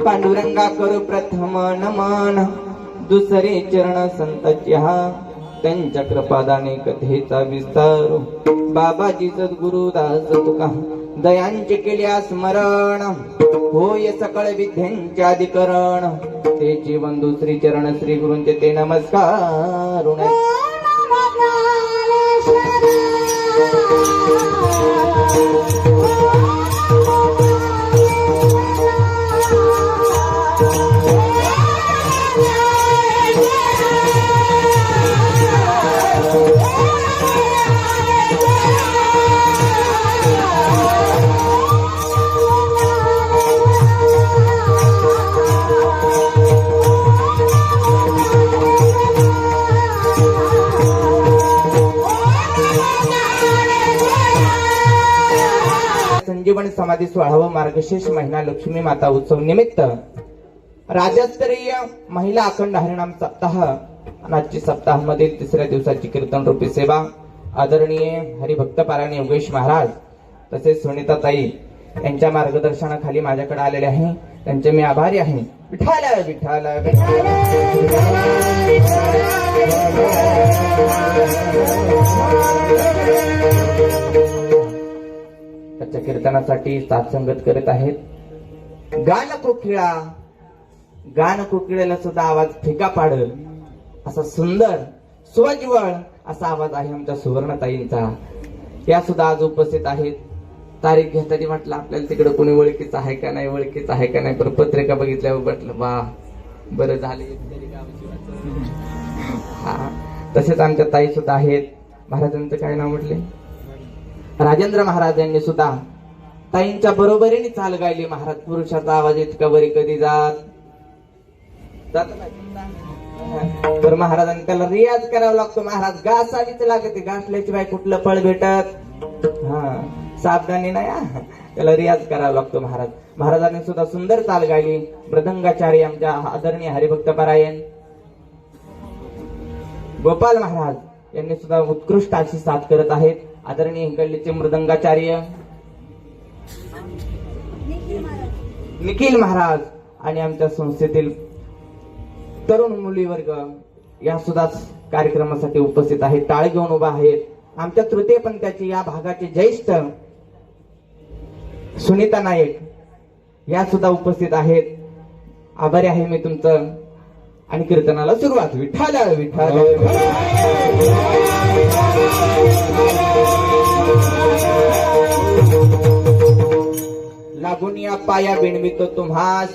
पांडुरंगा करू प्रथम नमन, दुसरे चरण संताच्या त्यांच्या कृपादाने कथेचा विस्तार। बाबाजी सद्गुरु दास तुका दयांचे केल्या स्मरण, होय सकळ विद्यांचे अधिकरण। ते जीवन दुसरी चरण श्री गुरूंचे ते नमस्कार। संजीवन समाधी 16वा मार्गशीर्ष महिना लक्ष्मी माता उत्सव निमित्त राज्यस्तरीय महिला अखंड हरिनाम सप्ताह आजची सप्ताहामध्ये तिसऱ्या दिवसाची कीर्तन रूपी सेवा आदरणीय हरिभक्त पारायण योगेश महाराज तसेच सुनीताताई यांच्या मार्गदर्शनाखाली माझ्याकडे आलेले आहे। त्यांचे मी आभारी आहे। विठ्ठल विठ्ठल विठ्ठल त्याच्या कीर्तनासाठी साथ संगत करत आहेत। गान कोकिळेला सुद्धा आवाज फिका पाडल असा सुंदर स्वज्वळ असा आवाज आहे आमच्या सुवर्णताईंचा। या सुद्धा आज उपस्थित आहेत। तारीख घेताना म्हटलं आपल्याला तिकडे कोणी ओळखीचं आहे का नाही, ओळखीचं आहे का नाही. पण पत्रिका बघितल्यावर म्हटलं वा बरं झाले. हा, तसेच आमच्या ताई सुद्धा आहेत. महाराजांचं काय नाव म्हटले, राजेंद्र महाराज यांनी सुद्धा ताईंच्या बरोबरीने चाल गायली. महाराज पुरुषाचा आवाज इतका बरी कधी जात तर महाराजांनी त्याला रियाज करावा लागतो. महाराज घासावीच लागते, घासल्याची बाय कुठलं फळ भेटत. हा, सावधानी नाही, त्याला रियाज करावा लागतो. महाराजांनी सुद्धा सुंदर चाल गायली. मृदंगाचार्य आमच्या आदरणीय हरिभक्त परायण गोपाल महाराज यांनी सुद्धा उत्कृष्ट अशी साथ करत आहेत. आदरणीय हिंगळलीचे मृदंगाचार्य निखिल महाराज आणि आमच्या संस्थेतील तरुण मुलीवर्ग या सुद्धा कार्यक्रमासाठी उपस्थित आहेत. टाळ घेऊन उभा आहेत. आमच्या तृतीय पंथाचे या भागाचे ज्येष्ठ सुनीता नायक या सुद्धा उपस्थित आहेत. आभारी आहे मी तुमचं. आणि कीर्तनाला सुरुवात. विठ्ठल विठ्ठल लागून या पाया बिणवितो तुम्हास,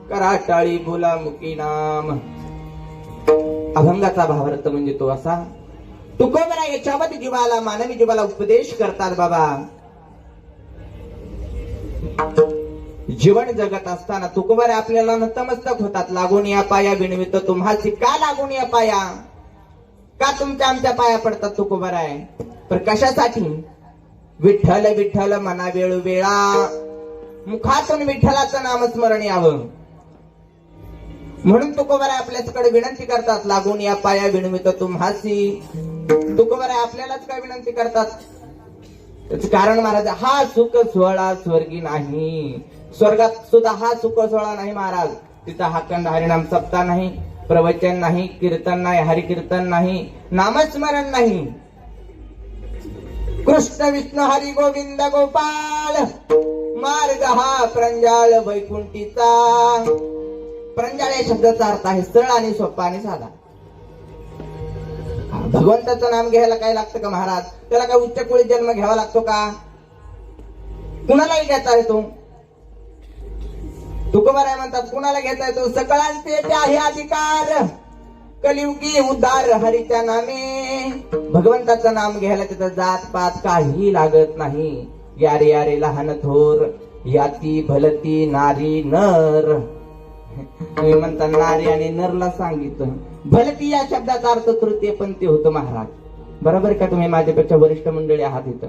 कराटाळी बोला मुकी नाम. अभंगाचा भावार्थ म्हणजे तो असा, तुकोबरा याच्यावत जीवाला मानवी जीवाला उपदेश करतात बाबा. जीवन जगत असताना तुकोबरा आपल्याला नतमस्तक होतात. लागून या पाया बिणवित तुम्हासी. का लागून या पाया, का तुमच्या आमच्या पाया पडतात तुकोबरा आहे. पण कशासाठी, विठ्ठल विठ्ठल मना वेळोवेळा, मुखातून विठ्ठलाचं नामस्मरण यावं म्हणून तुकोबरा आपल्याकडे विनंती करतात. लागून या पाया विणवित तुम्हासी. तुकोबरा आपल्यालाच काय विनंती करतात, त्याच कारण महाराज, हा सुख सोहळा स्वर्गी नाही. स्वर्गात सुद्धा हा सुख सोहळा नाही महाराज. तिथं हाकंड हरिनाम सप्ताह नाही, प्रवचन नाही, कीर्तन नाही, हरिकीर्तन नाही, नामस्मरण नाही. कृष्ण विष्णू हरी गोविंद गोपाळ, मार्ग हा प्रंजाळ वैकुंठीचा. प्रंजाळ या शब्दाचा अर्थ आहे सरळ आणि सोपा आणि साधा. भगवंताचं नाम घ्यायला काय लागतं का महाराज, त्याला काय उच्च कुळी जन्म घ्यावा लागतो का, कुणालाही घेता येतो. तुकोबाराय म्हणतात कुणाला घेता येतो, सकळांचे ते आहे अधिकार, कलियुगी उद्धार हरीच्या नामे. भगवंताचं नाम घ्यायला तिथं जात पात काही लागत नाही. यारे यारे लहान थोर, याती भलती नारी नर. तुम्ही म्हणता नारी आणि नरला सांगितलं. भलती या शब्दाचा अर्थ तृतीय पंथी होतो महाराज. बरोबर का, तुम्ही माझ्यापेक्षा वरिष्ठ मंडळी आहात इथं.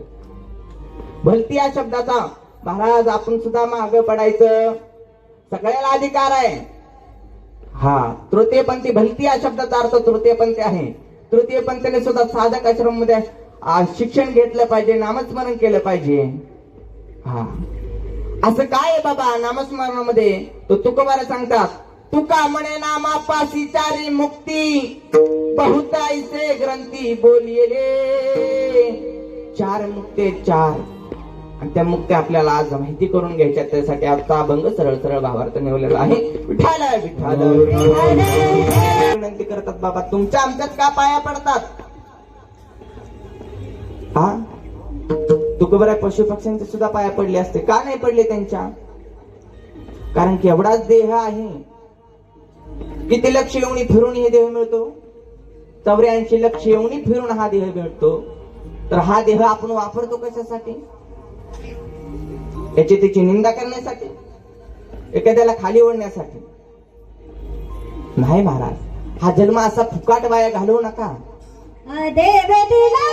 भलती या शब्दाचा महाराज आपण सुद्धा मागे पडायचं, सगळ्याला अधिकार आहे. हा, तृतीय पंथी भलती या शब्दाचा अर्थ तृतीय पंथी आहे. तृतीय पंथीने सुद्धा साधक आश्रम मध्ये शिक्षण घेतलं पाहिजे, नामस्मरण केलं पाहिजे. हा, असं काय आहे बाबा नामस्मरणामध्ये, तो तुकोबारा सांगतात. तुका म्हणे नामापासी चारी मुक्ती, बहुताईसे ग्रंथी बोलिले. चार मुक्ते चार, आणि त्या मुक्त्या आपल्याला आज माहिती करून घ्यायच्या. त्यासाठी आजचा अभंग सरळ सरळ भावार्थ निवडलेला आहे. विठ्ठल विठ्ठल विनंती करतात बाबा, तुमच्या आमच्यात का पाया पडतात. हा, तुकोबारा पशु पक्ष्यांचे सुद्धा पाया पडले असते, का नाही पडले त्यांच्या, कारण की एवढाच देह आहे. किती लक्ष येऊन फिरून हे देह मिळतो, 84 लक्ष येऊन फिरून हा देह मिळतो. तर हा देह आपण वापरतो कशासाठी, याची त्याची निंदा करण्यासाठी, एखाद्याला खाली ओढण्यासाठी नाही महाराज. हा जन्म असा फुकाट वाया घालवू नका. देव दिला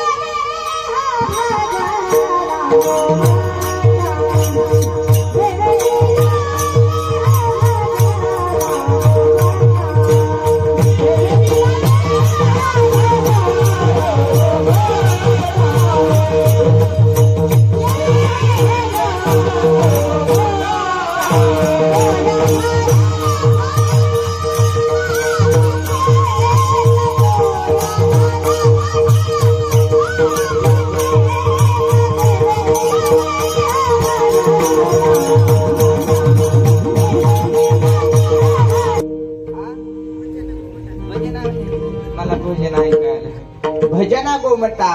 भजना गोमटा.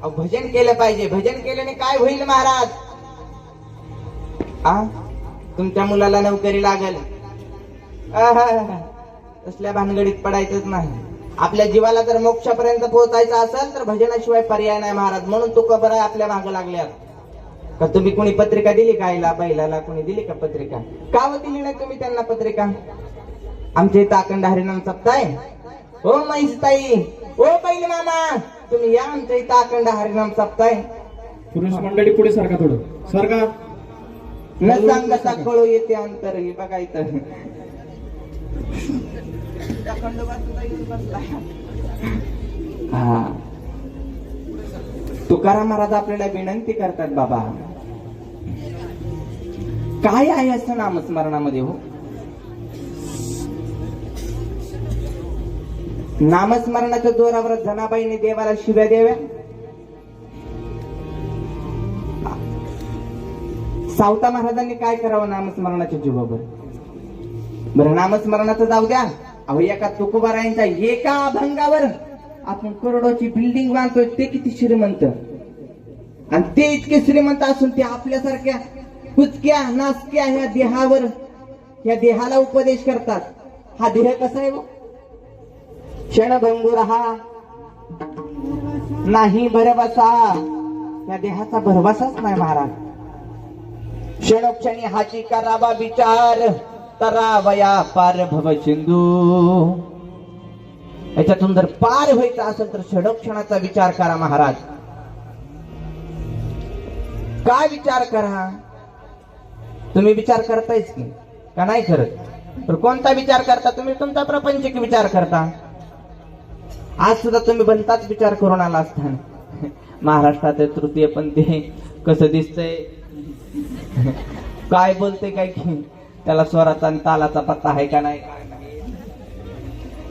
भजन केलं पाहिजे. भजन केल्याने काय होईल महाराज, आ तुमच्या मुलाला नोकरी लागल, आहा, तसल्या भानगडीत पडायचंच नाही. आपल्या जीवाला जर मोक्षापर्यंत पोहोचायचं असेल तर भजनाशिवाय पर्याय नाही महाराज. म्हणून तो कबर आपल्या मागे लागल्यात. का तुम्ही कोणी पत्रिका दिली का आईला बैलाला कोणी दिली का पत्रिका? का व दिली नाही तुम्ही त्यांना पत्रिका? आमच्या इथं अखंड हरिनाम सप्ताह हो ताई, ओ बैल मामा तुम्ही या आमच्या इथं अखंड हरिनाम सप्ताह. पुरुष मंडळी पुढे सारखा थोडं सारखा न सांगता कळू येते अंतर. हे बघा इथं हा तुकाराम महाराज आपल्याला विनंती करतात, बाबा काय आहे असं नामस्मरणामध्ये हो? नामस्मरणाच्या जोरावर जनाबाईने देवाला शिव्या द्याव्या. सावता महाराजांनी काय करावं नामस्मरणाच्या जीवावर? बरं नामस्मरणाचं जाऊ द्या. अहो एका तुकोबारायांच्या एका अभंगावर आपण करोडोची बिल्डिंग बांधतोय. ते किती श्रीमंत, आणि ते इतके श्रीमंत असून ते आपल्यासारख्या कुचक्या नासक्या ह्या देहावर, या देहाला उपदेश करतात. हा देह कसा आहे हो? क्षणभंगुर हा नाही भरवसा. या देहाचा भरवसाच नाही महाराज. क्षणोक्षणी हाची करावा विचार, तरावया पार भव सिंधू. याच्यातून जर पार व्हायचं असेल तर क्षणोक्षणाचा विचार करा महाराज. काय विचार करा? तुम्ही विचार करतायच की का नाही करत? तर कोणता विचार करता तुम्ही? तुमचा प्रपंचिक विचार करता. आज सुद्धा तुम्ही बनताच विचार करून आला असताना महाराष्ट्रात तृतीय पंथी कसं दिसतंय, काय बोलते काय की त्याला स्वराचा आणि तालाचा पत्ता आहे का नाही,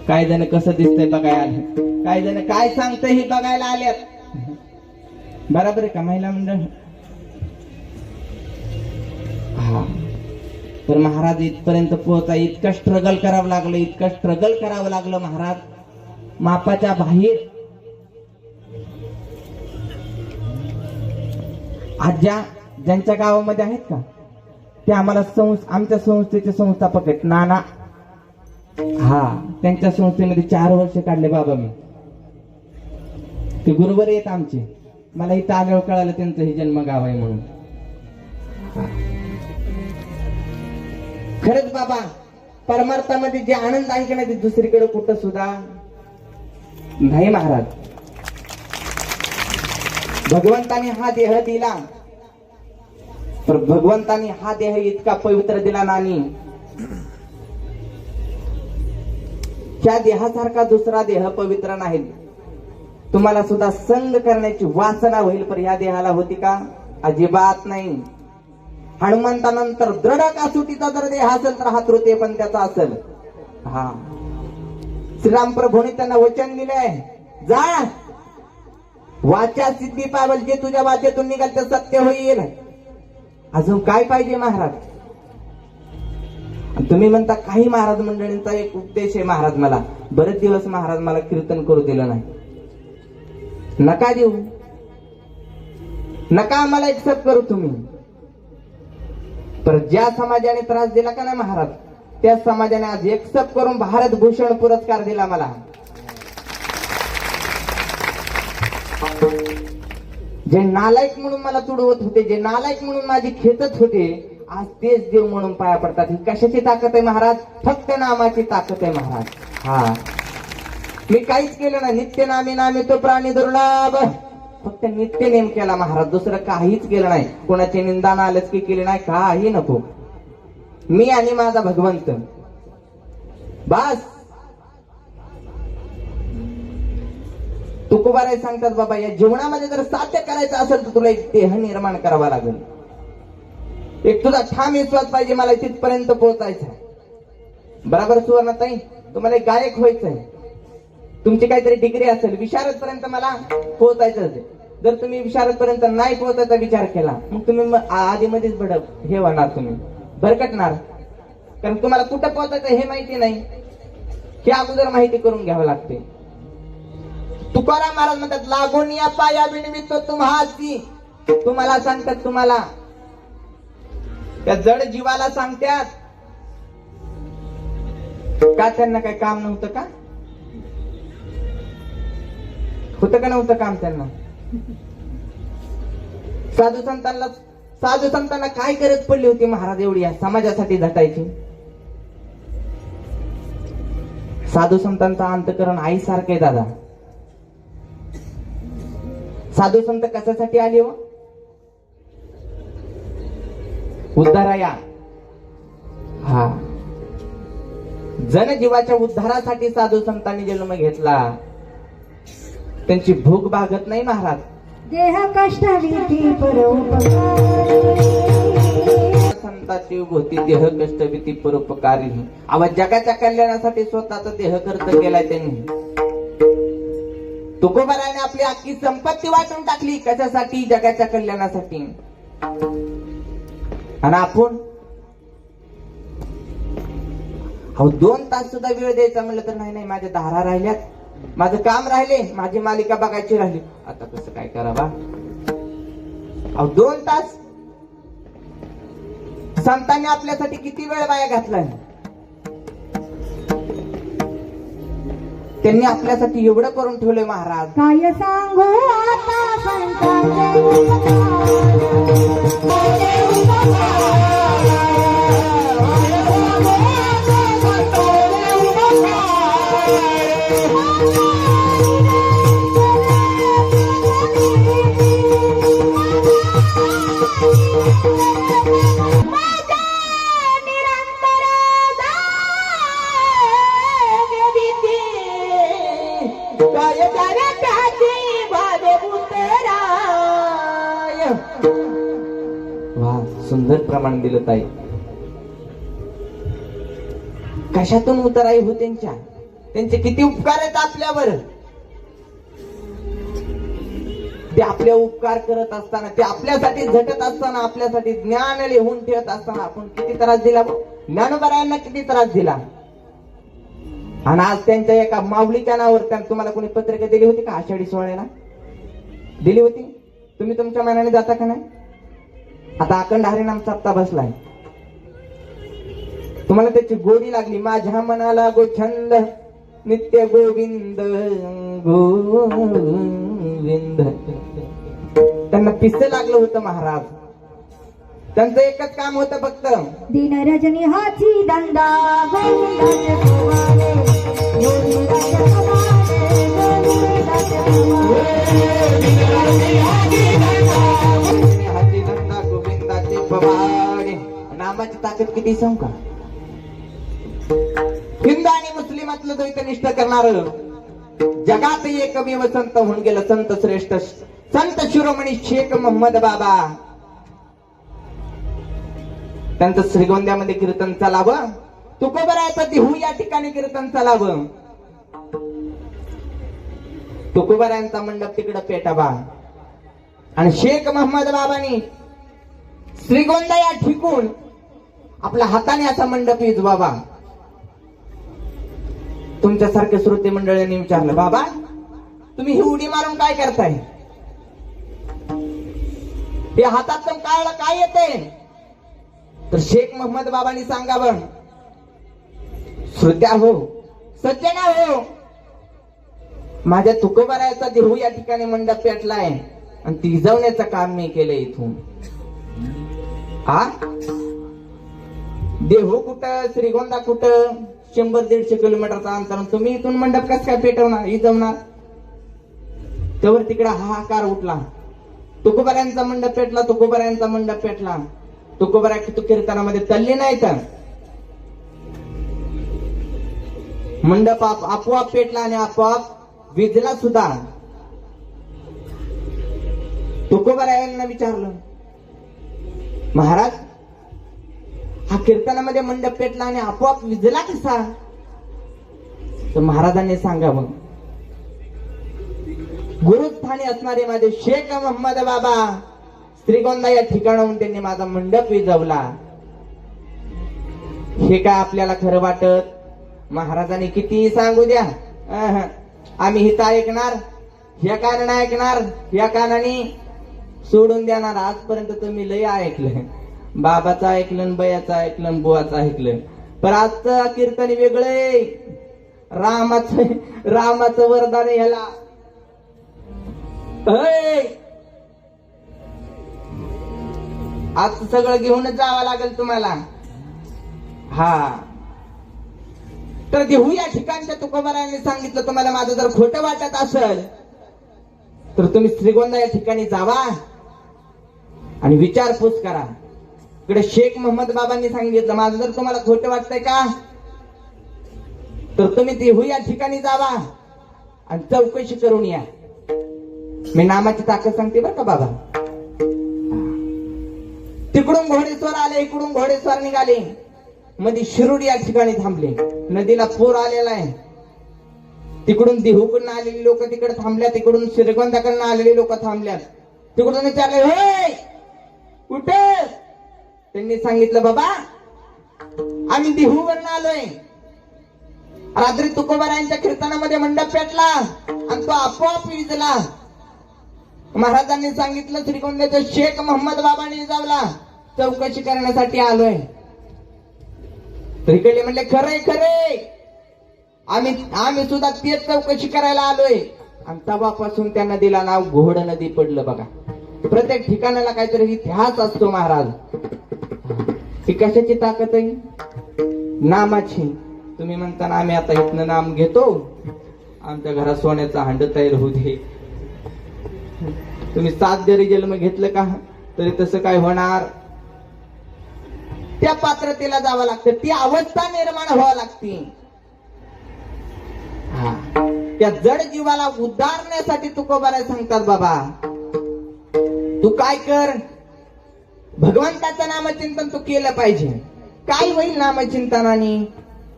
काय जण कसं दिसतंय बघायला, काय जण काय सांगतंय हे बघायला आल्यात. बरोबर आहे का महिला मंडळ? हा तर महाराज इथपर्यंत पोहोचा इतकं स्ट्रगल करावं लागलं, इतकं स्ट्रगल करावं लागलं महाराज. मापाच्या बाहेर आज ज्यांच्या गावामध्ये आहेत का ते आम्हाला आमच्या संस्थेचे संस्थापक आहेत नाना. हा त्यांच्या संस्थेमध्ये 4 वर्ष काढले बाबा मी. ते गुरुवर आहेत आमचे. मला इथं आल्यावर कळालं त्यांचं हे जन्मगाव आहे म्हणून. खरंच बाबा परमार्थामध्ये जे आनंद आहे की नाही ते दुसरीकडे कुठं सुद्धा नाही महाराज. भगवंताने हा देह दिला, तर भगवंताने हा देह इतका पवित्र दिला नाही. त्या देहासारखा दुसरा देह पवित्र नाही. तुम्हाला सुद्धा संग करण्याची वासना होईल, पण या देहाला होती का? अजिबात नाही. हनुमंतानंतर दृढ कासुटीचा जर देह असेल तर हा तृतीय पण त्याचा असेल. हा श्रीराम प्रभूने त्यांना वचन दिलंय, जा वाचा सिद्धी पावल, जे तुझ्या वाचेतून निघाल ते सत्य होईल. अजून काय पाहिजे महाराज? तुम्ही म्हणता काही महाराज मंडळींचा एक उपदेश आहे महाराज. मला बरेच दिवस महाराज मला कीर्तन करू दिलं नाही. नका देऊ, नका आम्हाला एक्सेप्ट करू तुम्ही. तर ज्या समाजाने त्रास दिला का नाही महाराज, त्या समाजाने आज एक्सेप्ट करून भारत भूषण पुरस्कार दिला मला. जे नालायक म्हणून मला तुडवत होते, जे नालायक म्हणून माझी खेचत होते, आज तेच देव म्हणून पाया पडतात. ही कशाची ताकद आहे महाराज? फक्त नामाची ताकद आहे महाराज. हा मी काहीच केलं नाही. नित्य नामी नामी तो प्राणी दुर्लभ. फक्त नित्य नेम केला महाराज, दुसरं काहीच केलं नाही. कोणाची निंदा नालच की केली नाही, काही नको. मी आणि माझा भगवंत बस. तुकोबाराय सांगतात, बाबा या जीवनामध्ये जर साध्य करायचं असेल तर तुला एक देह निर्माण करावा लागेल. एक तुझा ठाम विश्वास पाहिजे, मला तिथपर्यंत पोहोचायचं आहे. बरोबर सुवर्णाताई, तुम्हाला एक गायक व्हायचंय, तुमची काहीतरी डिग्री असेल, विशारद पर्यंत मला पोहोचायचं असेल. जर तुम्ही विशारद पर्यंत नाही पोहोचायचा विचार केला, मग तुम्ही आधी मध्येच हे होणार, तुम्ही भरकटणार. कारण तुम्हाला कुठं पोहोचायचं हे माहिती नाही. हे अगोदर माहिती करून घ्यावं लागते. तुकाराम महाराज म्हणतात, लागून या पाया विणवितो तुम्हासी. तुम्हाला सांगतात, तुम्हाला त्या जड जीवाला सांगतात का? त्यांना काही काम नव्हतं का? होतं का नव्हतं काम त्यांना? साधू संतांना काय गरज पडली होती महाराज एवढी या समाजासाठी झटायची? साधू संतांचं अंतकरण आईसारखं आहे दादा. साधू संत कशासाठी आले हो? उद्धाराया. हा, जनजीवाच्या उद्धारासाठी साधू संतांनी जन्म घेतला. त्यांची भूक भागत नाही महाराज. देह कष्ट विधी परोपकारी संतांची होती देह कष्ट भीती परोपकारी. आवाज जगाच्या कल्याणासाठी स्वतःचा देह खर्च केलाय त्यांनी. तुकोबाराने आपली अख्खी संपत्ती वाटून टाकली. कशासाठी? जगाच्या कल्याणासाठी. आणि आपण 2 तास सुद्धा वेळ द्यायचा म्हणलं तर नाही, माझ्या दारा राहिल्यात, माझं काम राहिले, माझी मालिका बघायची राहिली, आता कसं काय करावा? 2 तास संतांनी आपल्यासाठी किती वेळ वाया घातलाय. त्यांनी आपल्यासाठी एवढं करून ठेवलंय महाराज. काय सांगू आता संतांचे सुंदर प्रमाण दिलं ताई. कशातून उतराई हो त्यांचे किती उपकार आहेत आपल्यावर. ते आपले उपकार करत असताना, ते आपल्यासाठी झटत असताना, आपल्यासाठी ज्ञान लिहून ठेवत असताना आपण किती त्रास दिला. ज्ञानोबरायांना किती त्रास दिला. आणि आज त्यांच्या एका माऊलीच्या नावावर तुम्हाला कोणी पत्रिका दिली होती का? आषाढी सोहळ्याला दिली होती? तुम्ही तुमच्या मनाने जाता का नाही? आता अखंड हरिनाम सप्ताह बसलाय, तुम्हाला त्याची गोडी लागली. माझ्या मनाला गोछंद नित्य गोविंद गोविंद. त्यांना पिस्से लागलं होतं महाराज. त्यांचं एकच काम होतं फक्त. दिन रजनी हाची दंदा गोविंदाचे गोवाले, गोविंदाचे गोवाले, गोविंदाचे गोवाले. नामाची ताकद किती सांगू का? हिंदू आणि मुस्लिमातलं द्वैत निष्ठ करणार जगात एकमेव संत होऊन गेलं. संत श्रेष्ठ संत शिरोमणी शेख मोहम्मद बाबा. त्यांचं श्रीगोंद्यामध्ये कीर्तन चालावं. तुकोबरायाचं देहू या ठिकाणी कीर्तन चालावं. तुकोबरायांचा मंडप तिकडं पेटावा. आणि शेख मोहम्मद बाबांनी श्रीगोंदा या ठिकून आपल्या हाताने असा मंडप विजवावा. तुमच्यासारख्या श्रोते मंडळींनी विचारलं, बाबा तुम्ही ही उडी मारून काय करताय? हे हातातून काय येते? तर शेख मोहम्मद बाबांनी सांगावं, श्रोत्या हो, सज्जना हो, माझ्या तुकोबारायाचा देहू या ठिकाणी मंडप पेटलाय आणि ती विजवण्याचं काम मी केलंय इथून. हा देहू कुठं, श्रीगोंदा कुठं, 100-150 किलोमीटरचा अंतर. तुम्ही इथून मंडप कसं काय पेटवणार, विजवणार? त्यावर तिकडे हाहाकार उठला. तुकोबारायांचा मंडप पेटला, तुकोबारायांचा मंडप पेटला. तुकोबारा कीर्तनामध्ये तल्ली नाही तर मंडप आपोआप पेटला आणि आपोआप विजला सुद्धा. तुकोबारायांना विचारलं, महाराज हा कीर्तनामध्ये मंडप पेटला आणि आपोआप विजला कसा? तर महाराजांनी सांगावं, गुरुस्थानी असणारे माझे शेख मोहम्मद बाबा श्रीगोंदा या ठिकाणाहून त्यांनी माझा मंडप विजवला. हे काय आपल्याला खरं वाटत? महाराजांनी किती सांगू द्या, आम्ही हिता ऐकणार, ह्या कानाने ऐकणार, ह्या कानाने सोडून देणार. आजपर्यंत तुम्ही लय ऐकलंय, बाबाचं ऐकलं न बयाचं ऐकलं न बुवाचं ऐकलं. पण आजचं कीर्तन वेगळंय. रामाचं वरदान आहे ह्याला. अय! आज सगळं घेऊनच जावं लागेल तुम्हाला. हा तर देहू या ठिकाणच्या तुकोबारायांनी सांगितलं, तुम्हाला माझं जर खोटं वाटत असेल तर तुम्ही श्रीगोंदा या ठिकाणी जावा आणि विचारपूस करा. इकडे शेख मोहम्मद बाबांनी सांगितलं, माझं जर तुम्हाला खोटं वाटतंय का तर तुम्ही देहू या ठिकाणी जावा आणि चौकशी करून या. मी नामाची ताकद सांगते बरं का बाबा. तिकडून घोडेस्वार आले, इकडून घोडेस्वार निघाले. मध्ये शिरूड या ठिकाणी थांबले. नदीला पूर आलेला आहे. तिकडून देहूकडून आलेली लोक तिकडे थांबल्या, तिकडून श्रीगोंदाकडून आलेली लोक थांबल्यात. तिकडून विचारले, होय कुठे? त्यांनी सांगितलं, बाबा आम्ही देहूवरून आलोय. रात्री तुकोबारायांच्या कीर्तनामध्ये मंडप पेटला आणि तो आपोआप विजला. महाराजांनी सांगितलं, श्रीगोंद्याच्या शेख मोहम्मद बाबांनी जावला, चौकशी करण्यासाठी आलोय. तरीकडे म्हणले, खरंय खरंय, आम्ही सुद्धा तेच चौकशी करायला आलोय. आणि तेव्हापासून त्या नदीला नाव घोड नदी पडलं. बघा, प्रत्येक ठिकाणाला काहीतरी इतिहास असतो महाराज. ही कशाची ताकद आहे? नामाची. तुम्ही म्हणताना आम्ही आता इथनं नाम घेतो, आमच्या घरात सोन्याचा हांड तयार होऊ दे. तुम्ही 7 जरी जन्म घेतलं का तरी तसं काय होणार? त्या पात्रतेला जावं लागतं, ती अवस्था निर्माण व्हावं लागते. त्या जड जीवाला उद्धारण्यासाठी तुकोबाराय सांगतात, बाबा तू काय कर, भगवंताचं नामचिंतन तू केलं पाहिजे. काय होईल नामचिंतनाने?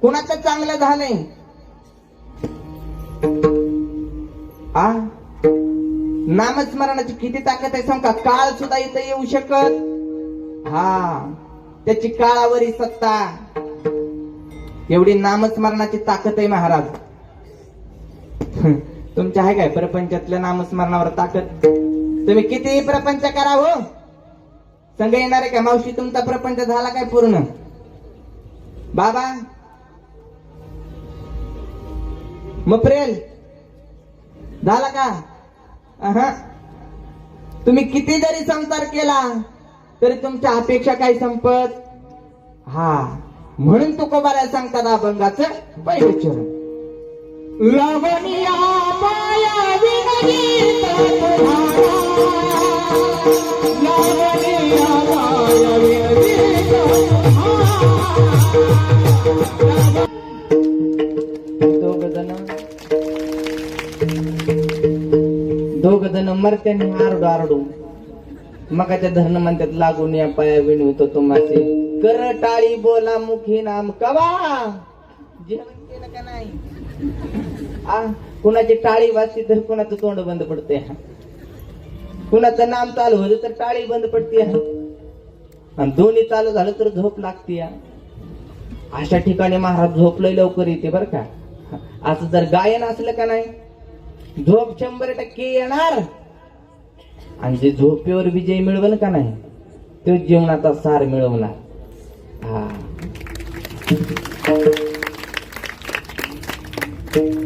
कुणाचं चांगलं झालंय? नामस्मरणाची किती ताकद आहे सांग का? काळ सुद्धा इथं येऊ शकत. त्याची काळावरी सत्ता. एवढी नामस्मरणाची ताकद आहे महाराज. तुमच्या आहे काय प्रपंचातल्या नामस्मरणावर ताकद? तुम्ही किती प्रपंच करा हो, संघ येणार आहे का? मावशी तुमचा प्रपंच झाला काय पूर्ण? बाबा मप्रेल झाला का? तुम्ही किती जरी संसार केला तरी तुमच्या अपेक्षा काही संपत. म्हणून तुकोबाराय सांगतात अभंगाचं पहिलं चरण, लावणिया माया विनगीत लावणिया माया विनगीत दोघ जण मरत्याने आरडू आरडू मगाच्या धरण म्हणतात, लागून या पाया विणवतो तुम्हासे, कर टाळी बोला मुखी नाम कवा. जेवण केलं का नाही? कुणाची टाळी वाजते तर कुणाचं तोंड बंद पडते. कुणाचं नाम चालू होतं तर टाळी बंद पडते, आणि दोन्ही चालू झालं तर झोप लागते. अशा ठिकाणी महाराज झोपलंय लवकर येते बर का. असं जर गायन असलं का नाही, झोप 100% येणार. आणि जे झोपेवर विजय मिळवल का नाही, तो जीवनाचा सार मिळवणार.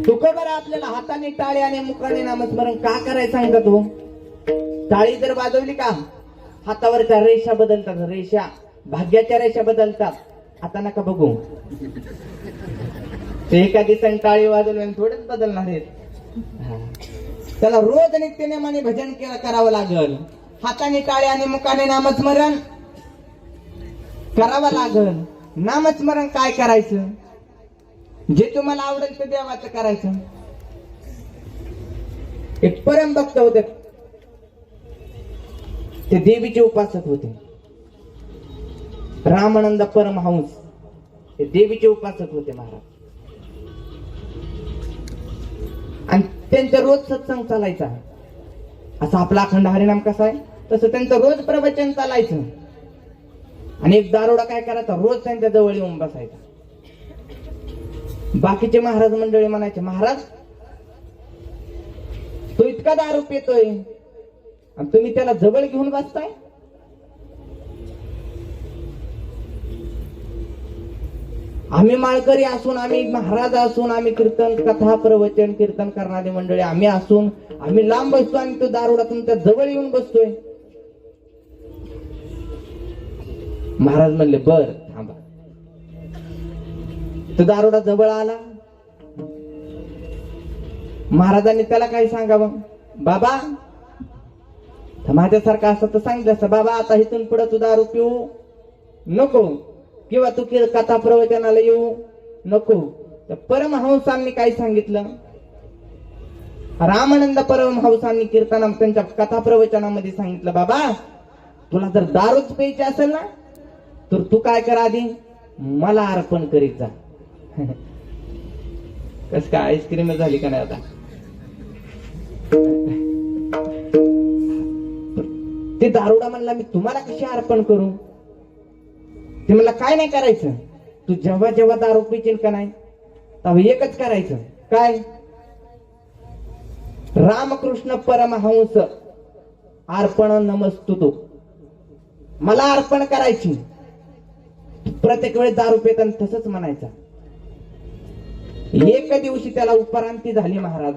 तुकोबारा आपल्याला हाताने टाळी आणि मुखाने नामस्मरण का करायचं सांगतात तो? टाळी जर वाजवली का हातावरच्या रेषा बदलतात, रेषा भाग्याच्या रेषा बदलतात. आता नका बघू, ते एका दिवसाने टाळी वाजवली थोडेच बदलणार आहेत. त्याला रोज नित्यनेमाने भजन करावं लागल. हाताने टाळी आणि मुखाने नामस्मरण करावं लागल. नामस्मरण काय करायचं? जे तुम्हाला आवडेल ते देवाचं करायचं. एक परम भक्त होते, ते देवीचे उपासक होते. रामानंद परमहंस हे देवीचे उपासक होते महाराज. आणि त्यांचा रोज सत्संग चालायचा. असा आपला अखंड हरिनाम कसा आहे तसं त्यांचं रोज प्रवचन चालायचं. आणि एक दारोडा काय करायचा, रोज त्यांच्या जवळ येऊन बसायचा. बाकीचे महाराज मंडळी म्हणायचे, महाराज तो इतका दारू पितोय आणि तुम्ही त्याला जवळ घेऊन बसताय. आम्ही माळकरी असून, आम्ही महाराज असून, आम्ही कीर्तन कथा प्रवचन कीर्तन करणारी मंडळी आम्ही असून आम्ही लांब बसतो आणि तो दारुडा तुमच्या जवळ येऊन बसतोय. महाराज म्हणले बर थांबा. तो दारुडा जवळ आला. महाराजांनी त्याला काय सांगावं, बाबा माझ्यासारखं असं तर सांगितलं असतं, बाबा आता इथून पुढे तू दारू पिऊ नको किंवा तू कथा प्रवचनाला येऊ नको. तर परमहंसांनी काय सांगितलं, रामानंद परमहंसांनी कीर्तना त्यांच्या कथा प्रवचनामध्ये सांगितलं, बाबा तुला जर दारूच प्यायची असेल ना तर तू काय कर, आधी मला अर्पण करीत जा. कस काय आईस्क्रीम झाली का नाही आता. ते दारुडा म्हणला मी तुम्हाला कशी अर्पण करू. ते म्हणला काय नाही करायचं, तू जेव्हा जेव्हा दारू पिशील का नाही तेव्हा एकच करायचं, काय रामकृष्ण परमहंस अर्पण नमस्तुतो, मला अर्पण करायची. प्रत्येक वेळेस दारू पिताना तसंच म्हणायचं. एक दिवशी त्याला उपरांती झाली महाराज.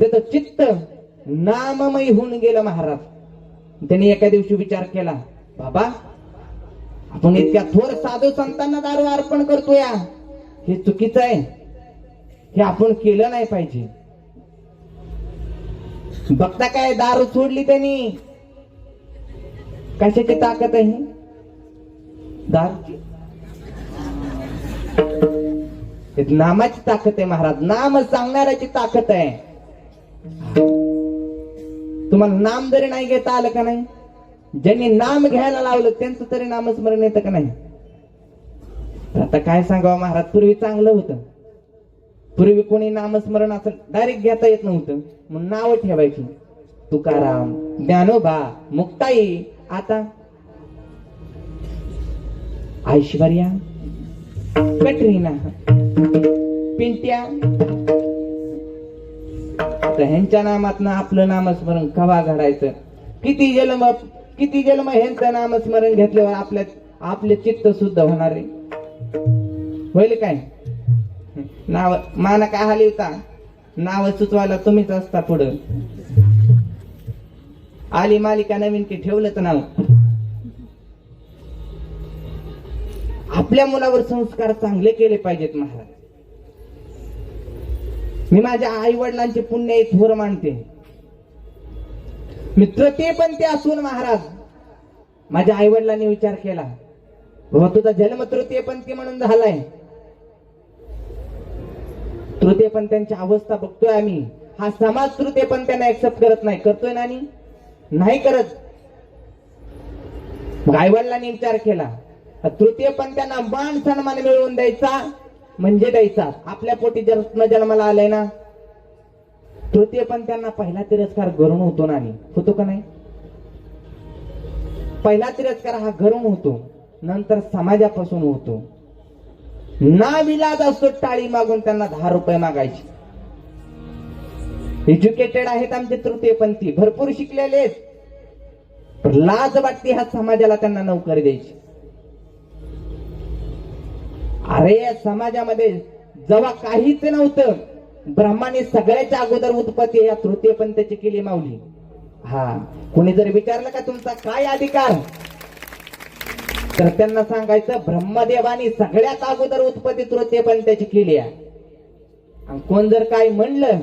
त्याचं चित्त नाममय होऊन गेलं महाराज. त्याने एका दिवशी विचार केला, बाबा आपण इतक्या थोर साधू संतांना दारू अर्पण करतोय, हे चुकीचं आहे, हे आपण केलं नाही पाहिजे. बघता काय दारू सोडली त्यांनी. कशाची ताकद आहे दारूची. नामाची ताकद आहे महाराज, नाम सांगणाऱ्याची ताकद आहे. तुम्हाला नाम जरी नाही घेता आलं का नाही, ज्यांनी नाम घ्यायला लावलं त्यांचं तरी नामस्मरण येतं का नाही. आता काय सांगावं महाराज, पूर्वी चांगलं होतं. पूर्वी कोणी नामस्मरण असं डायरेक्ट घेता येत नव्हतं, म्हणून नाव ठेवायची. तुकाराम, ज्ञानोबा, मुक्ताई. आता ऐश्वर्या, कटरीना, पिंट्या, ह्यांच्या नामातनं आपलं नामस्मरण कवा घडायचं. किती जन्म ह्यांचं नामस्मरण घेतल्यावर आपले चित्त शुद्ध होणार आहे. होईल काय. नाव माना काय हलवता, नाव सुचवायला तुम्हीच असता पुढं. आली मालिका नवीन की ठेवलं नाव. आपल्या मुलावर संस्कार चांगले केले पाहिजेत महाराज. मी माझ्या आई वडिलांचे पुण्य थोर मानते. मित्र ते पण ते असून महाराज माझ्या आई वडिलांनी विचार केला, बाबा तुझा जन्म तृतीयपंथी म्हणून झालाय. तृतीयपंथ्यांची अवस्था बघतोय आम्ही. हा समाज तृतीयपंथ्यांना एक्सेप्ट करत नाही. करतोय ना नाही करत. मग आई वडिलांनी विचार केला, तृतीयपंथ्यांना मान सन्मान मिळवून द्यायचा म्हणजे द्यायचा. आपल्या पोटी जन्माला आलाय ना, तृतीयपंथ्यांना पहिला तिरस्कार घरून होतो ना, होतो का नाही. पहिला तिरस्कार हा घरून होतो, नंतर समाजापासून होतो. नाविलाज असतो टाळी मागून त्यांना 10 रुपये मागायचे. एज्युकेटेड आहेत आमचे तृतीयपंथी, भरपूर शिकलेले आहेत, पण लाज वाटते ह्या समाजाला त्यांना नोकरी द्यायची. अरे या समाजामध्ये जेव्हा काहीच नव्हतं, ब्रह्माने सगळ्याच्या अगोदर उत्पत्ती या तृतीयपंथीची केली माऊली. हा कोणी जर विचारलं का तुमचा काय अधिकार, तर त्यांना सांगायचं ब्रह्मदेवानी सगळ्यात अगोदर उत्पत्ती तृतीयपंथीची केली आहे. आणि कोण जर काय म्हणलं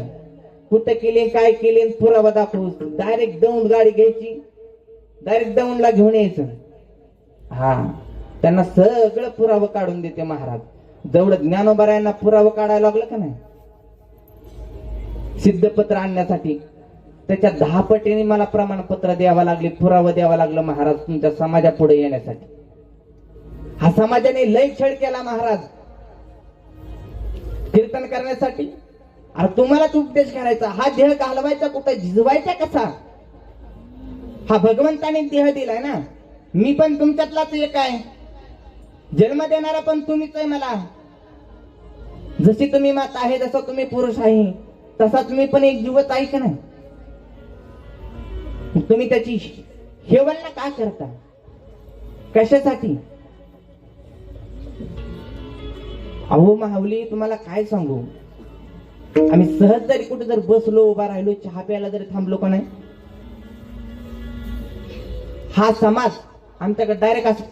कुठं केली काय केली पुरावा दाखवू, डायरेक्ट दौंड गाडी घ्यायची, डायरेक्ट दौंडला घेऊन यायचं. हा त्यांना सगळं पुरावं काढून देते महाराज. जेवढं ज्ञानोबरायांना पुरावं काढायला लागलं का नाही सिद्धपत्र आणण्यासाठी, त्याच्या 10 पटीने मला प्रमाणपत्र द्यावं लागले, पुरावं द्यावं लागलं महाराज तुमच्या समाजा पुढे येण्यासाठी. हा समाजाने लय छळ केला महाराज कीर्तन करण्यासाठी. अरे तुम्हालाच उपदेश करायचा, हा देह घालवायचा कुठं, झिजवायचा कसा. हा भगवंताने देह दिलाय ना, मी पण तुमच्यातलाच एक आहे, जन्म देणारा पण तुम्हीच आहे मला. जशी तुम्ही माता आहे, जसा तुम्ही पुरुष आहे, तसाच मी पण एक जीवच आहे का नाही. तुम्ही त्याची हेवलना का करता, कशासाठी. अहो माऊली, तुम्हाला काय सांगू, आम्ही सहज जरी कुठे जर बसलो, उभा राहिलो, चहा प्यायला जरी थांबलो का नाही, हा समाज आमच्याकडे डायरेक्ट असं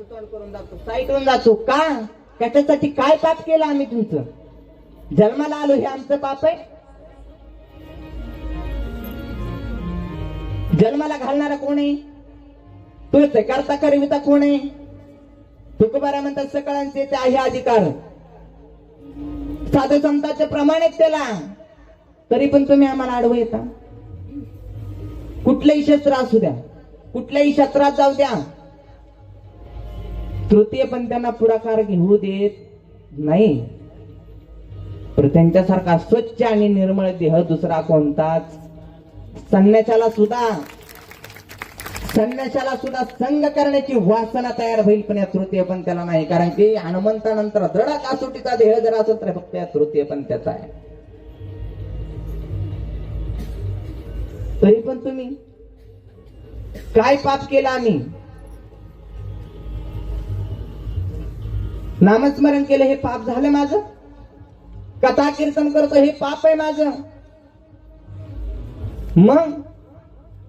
तोंड करून जातो, साईट होऊन जातो. का? त्याच्यासाठी काय पाप केलं आम्ही तुमचं? जन्माला आलो हे आमचं पाप आहे? जन्माला घालणारा कोण आहे? तोच आहे. करता करविता कोण आहे? तुकोबारा म्हणतात सकळांचे ते आहे अधिकार, साधू संतांचे प्रमाण आहेत त्याला, तरी पण तुम्ही आम्हाला आडवं येता. कुठलंही शस्त्र असू द्या, कुठल्याही क्षेत्रात जाऊ द्या, तृतीय पण त्यांना पुढाकार घेऊ देत नाही. पण त्यांच्यासारखा स्वच्छ आणि निर्मळ देह दुसरा कोणताच, संन्याशाला सुद्धा संग करण्याची वासना तयार होईल, पण या तृतीय पण त्याला नाही. कारण की हनुमंतानंतर दृढ कासोटीचा देह जर असेल तर फक्त या तृतीय पण त्याचा आहे. तरी पण तुम्ही काय पाप केलं? आम्ही नामस्मरण केलं हे पाप झालं माझं, कथा कीर्तन करतो हे पाप आहे माझं. मग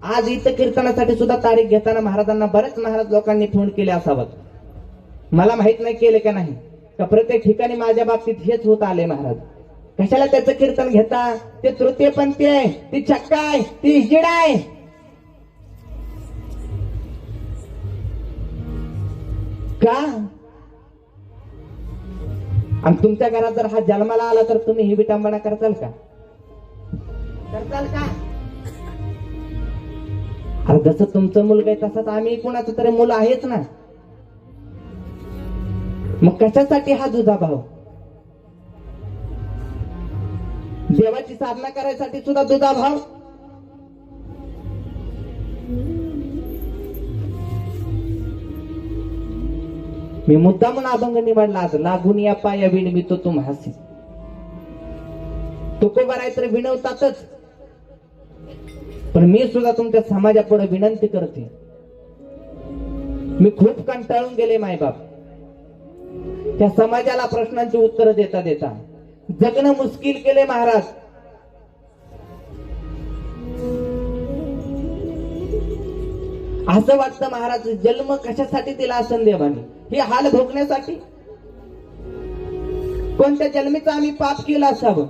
आज इथं कीर्तनासाठी सुद्धा तारीख घेताना महाराजांना बरेच महाराज लोकांनी फोन केले असावं, मला माहित नाही केले का नाही, का प्रत्येक ठिकाणी माझ्या बाबतीत हेच होत आले. महाराज कशाला त्याचं कीर्तन घेता? ते तृतीयपंथी आहे, ती छक्का आहे, ती इजिड आहे. का? आणि तुमच्या घरात जर हा जन्माला आला तर तुम्ही ही विटंबना करताल का? अरे जसं तुमचं मुलगा आहे तसंच आम्ही कुणाचं तरी मुलं आहेच ना. मग कशासाठी हा दुजाभाव? देवाची साधना करायसाठी सुद्धा दुजाभाव. मी मुद्दामून अभंग निवडला आज, लागून या पाया विणवितो तुम हासी. तुकोबाराय तर विनवतातच, पण मी सुद्धा तुमच्या समाजापुढे विनंती करते. मी खूप कंटाळून गेले मायबाप, त्या समाजाला प्रश्नांची उत्तर देता देता जगणं मुश्किल केले. महाराज असं वाटतं महाराज जन्म कशासाठी दिला असन देवाने? हे हाल भोगण्यासाठी? कोणत्या जन्मीचं आम्ही पाप केलं असावं?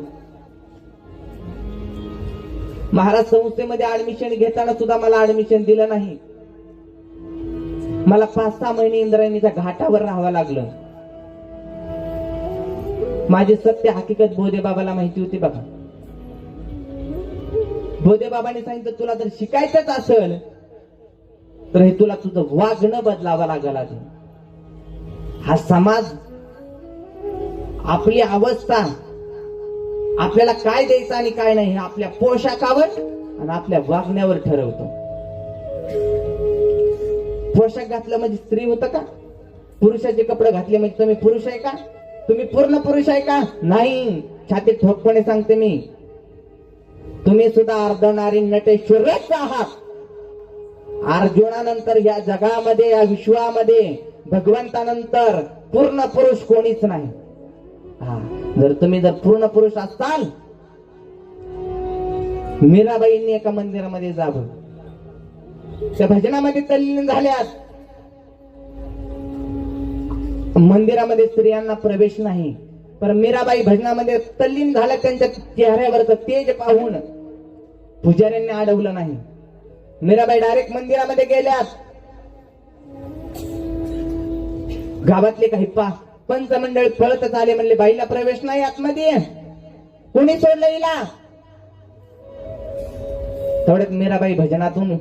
महाराज संस्थेमध्ये ऍडमिशन घेताना सुद्धा मला ऍडमिशन दिलं नाही. मला 5-6 महिने इंद्रायणीच्या घाटावर राहावं लागलं. माझी सत्य हकीकत भोदेबाबाला माहिती होती बघा. भोदेबाबाने सांगितलं तुला जर शिकायचंच असेल तर हे तुला तुझं वागणं बदलावं लागलं आधी. हा समाज आपली अवस्था, आपल्याला काय द्यायचं आणि काय नाही हे आपल्या पोशाखावर आणि आपल्या वागण्यावर ठरवतो. पोशाख घातलं म्हणजे स्त्री होतं का? पुरुषाचे कपडे घातले म्हणजे तुम्ही पुरुष आहे का? तुम्ही पूर्ण पुरुष आहे का? नाही. छातीत ठोकपणे सांगते मी, तुम्ही सुद्धा अर्धनारी नटेश्वरच आहात. अर्जुनानंतर या जगामध्ये, या विश्वामध्ये भगवंतानंतर पूर्ण पुरुष कोणीच नाही. जर तुम्ही जर पूर्ण पुरुष असाल, मीराबाईंनी एका मंदिरामध्ये जावं, त्या भजनामध्ये तल्लीन झाल्यात. मंदिरामध्ये स्त्रियांना प्रवेश नाही, पण मीराबाई भजनामध्ये तल्लीन झाल्या. त्यांच्या चेहऱ्यावरचं तेज पाहून पुजाऱ्यांनी अडवलं नाही. मीराबाई डायरेक्ट मंदिरामध्ये गेल्यात. गावातले काही पंचमंडळ पळतच आले, म्हणले बाईला प्रवेश नाही आतमध्ये, कोणी सोडलं हिला? तेवढ्यात मीराबाई भजनातून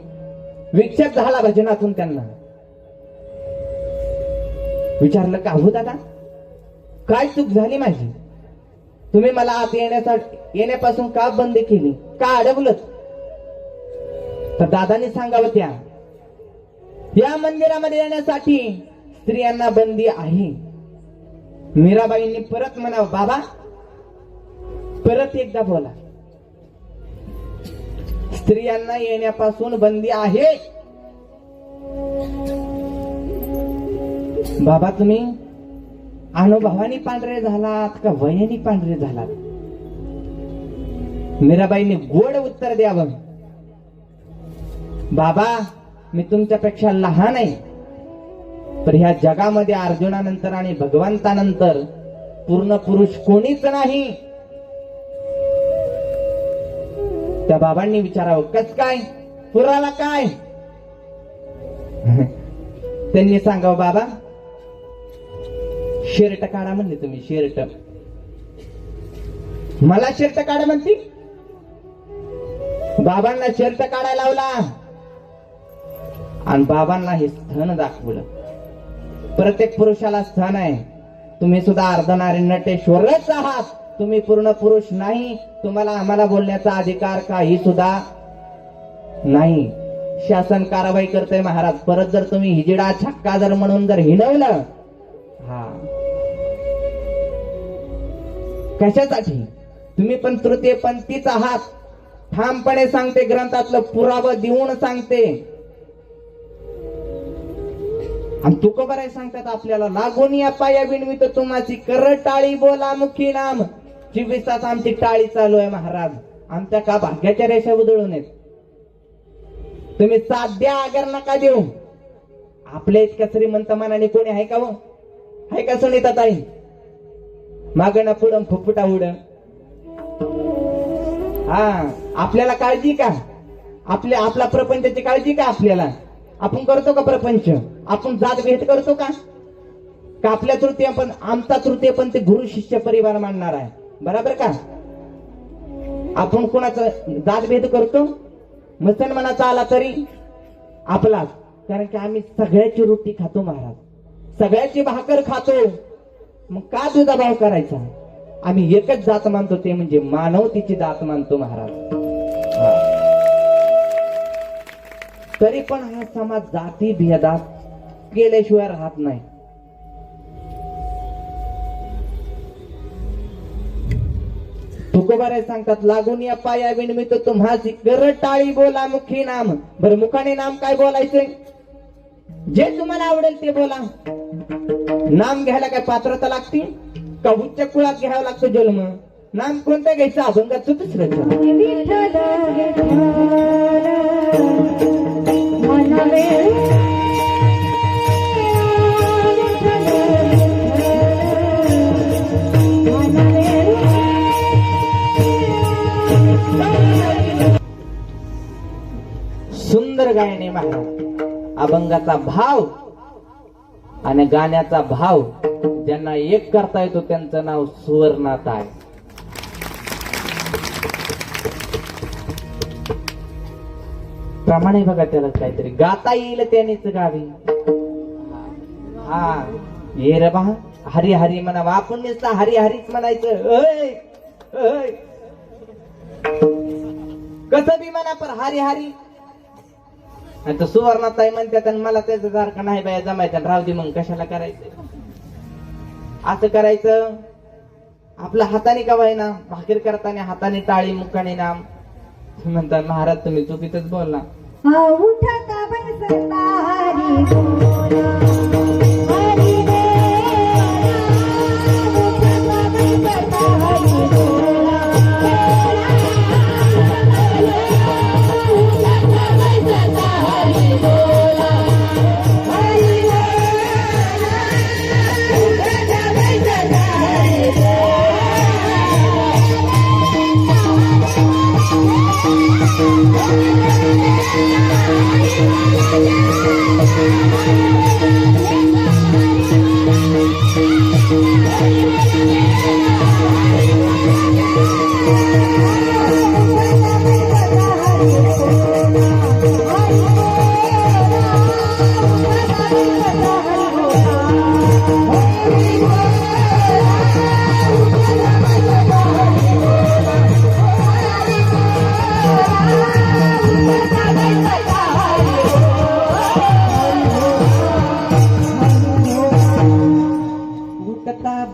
विक्षेप झाला. भजनातून त्यांना विचारलं का हो दादा, काय चूक झाली माझी? तुम्ही मला आत येण्यापासून का बंदी केली, का अडवलं? तर दादानी सांगावं, त्या या मंदिरामध्ये येण्यासाठी स्त्रियांना बंदी आहे. मीराबाईंनी परत म्हणावं, बाबा परत एकदा बोला, स्त्रियांना येण्यापासून बंदी आहे. बाबा तुम्ही अनुभवानी पांढरे झालात का वयानी पांढरे झालात? मीराबाईंनी गोड उत्तर द्यावं. बाबा, मी तुमच्यापेक्षा लहान आहे, तर ह्या जगामध्ये अर्जुनानंतर आणि भगवंतानंतर पूर्ण पुरुष कोणीच नाही. त्या बाबांनी विचारावं, कस काय, पुरावा काय? त्यांनी सांगावं, बाबा शर्ट काढा म्हणले तुम्ही, शर्ट. मला शर्ट काढा म्हणती? बाबांना शर्ट काढायला लावला आणि बाबांना हे स्थन दाखवलं. प्रत्येक पुरुषाला स्थन आहे. तुम्ही सुद्धा अर्धनारी नटेश्वरच आहात, तुम्ही पूर्ण पुरुष नाही. तुम्हाला आम्हाला बोलण्याचा अधिकार काही सुद्धा नाही. शासन कारवाई करतंय महाराज. परत जर तुम्ही हिजडा छक्का जर म्हणून जर हिणवलं, हा कशासाठी? तुम्ही पण तृतीयपंथीच आहात. ठामपणे सांगते, ग्रंथातलं पुरावं देऊन सांगते. आणि तुकोबाराय सांगतात आपल्याला, लागून या पाया विणवीत तुम्हाची कर टाळी बोला मुखी नाम. 24 तास आमची टाळी चालू आहे महाराज. आमच्या का भाग्याच्या रेषा उधळून येत. तुम्ही साथ द्या, अगर नका देऊ. आपल्या इतक्या श्रीमंत मनाने कोणी आहे का हो? आहे का सुनीता ताई? मागणं पुढं फुफुटा उड. हा, आपल्याला काळजी का? आपला प्रपंचाची काळजी का आपल्याला? आपण करतो का प्रपंच? आपण जात भेद करतो का? आपल्या तृतीय पण आमचा तृतीय पण ते गुरु शिष्य परिवार मानणार आहे, बरोबर का? आपण कोणाचा जात भेद करतो? मुसलमानाचा आला तरी आपलाच. कारण की आम्ही सगळ्याची रोटी खातो महाराज, सगळ्याची भाकर खातो. मग का तुझा भाव करायचा? आम्ही एकच जात मानतो, ते म्हणजे मानवतेची जात मानतो महाराज. तरी पण हा समाज जाती भेदात केल्याशिवाय राहत नाही. तुकोबाराय सांगतात, लागून या पाया विणवीत तुम्हाची कर टाळी बोला मुखी नाम. बरं, मुखाने नाम काय बोलायचंय? जे तुम्हाला आवडेल ते बोला. नाम घ्यायला काय पात्रता लागते का? उच्च कुळात घ्यावं लागतो जन्म. नाम कोणतं घ्यायचं? अभंगाचं दुसरं. विठ्ठल विठ्ठल मनवे सुंदर गायने महाराज. अभंगाचा भाव आणि गाण्याचा भाव ज्यांना एक करता येतो त्यांचं नाव सुवर्णात आहे. प्रमाणे बघा, त्याला काहीतरी गाता येईल त्यानेच गावी. हा, ये रे बा, हरी हरी म्हणावं. आपण नुसतं हरी हरीच म्हणायचं. कसं बी म्हणा, पण हरी हरी. आणि तो सुवर्णाताई म्हणतात आणि मला त्याचं सारखं नाही बाया जमायचं. राहू दे मग, कशाला करायचं? असं करायचं आपल्या हाताने का व्हायना. भाकरी करताना हाताने टाळी, मुखाने नाम. म्हणतात महाराज तुम्ही चुकीतच बोलला. उठता बसता हरी बोला, हरी बोला, उठता बसता हरी बोला, उठता बसता हरी बोला, हरी बोला, उठता बसता हरी बोला.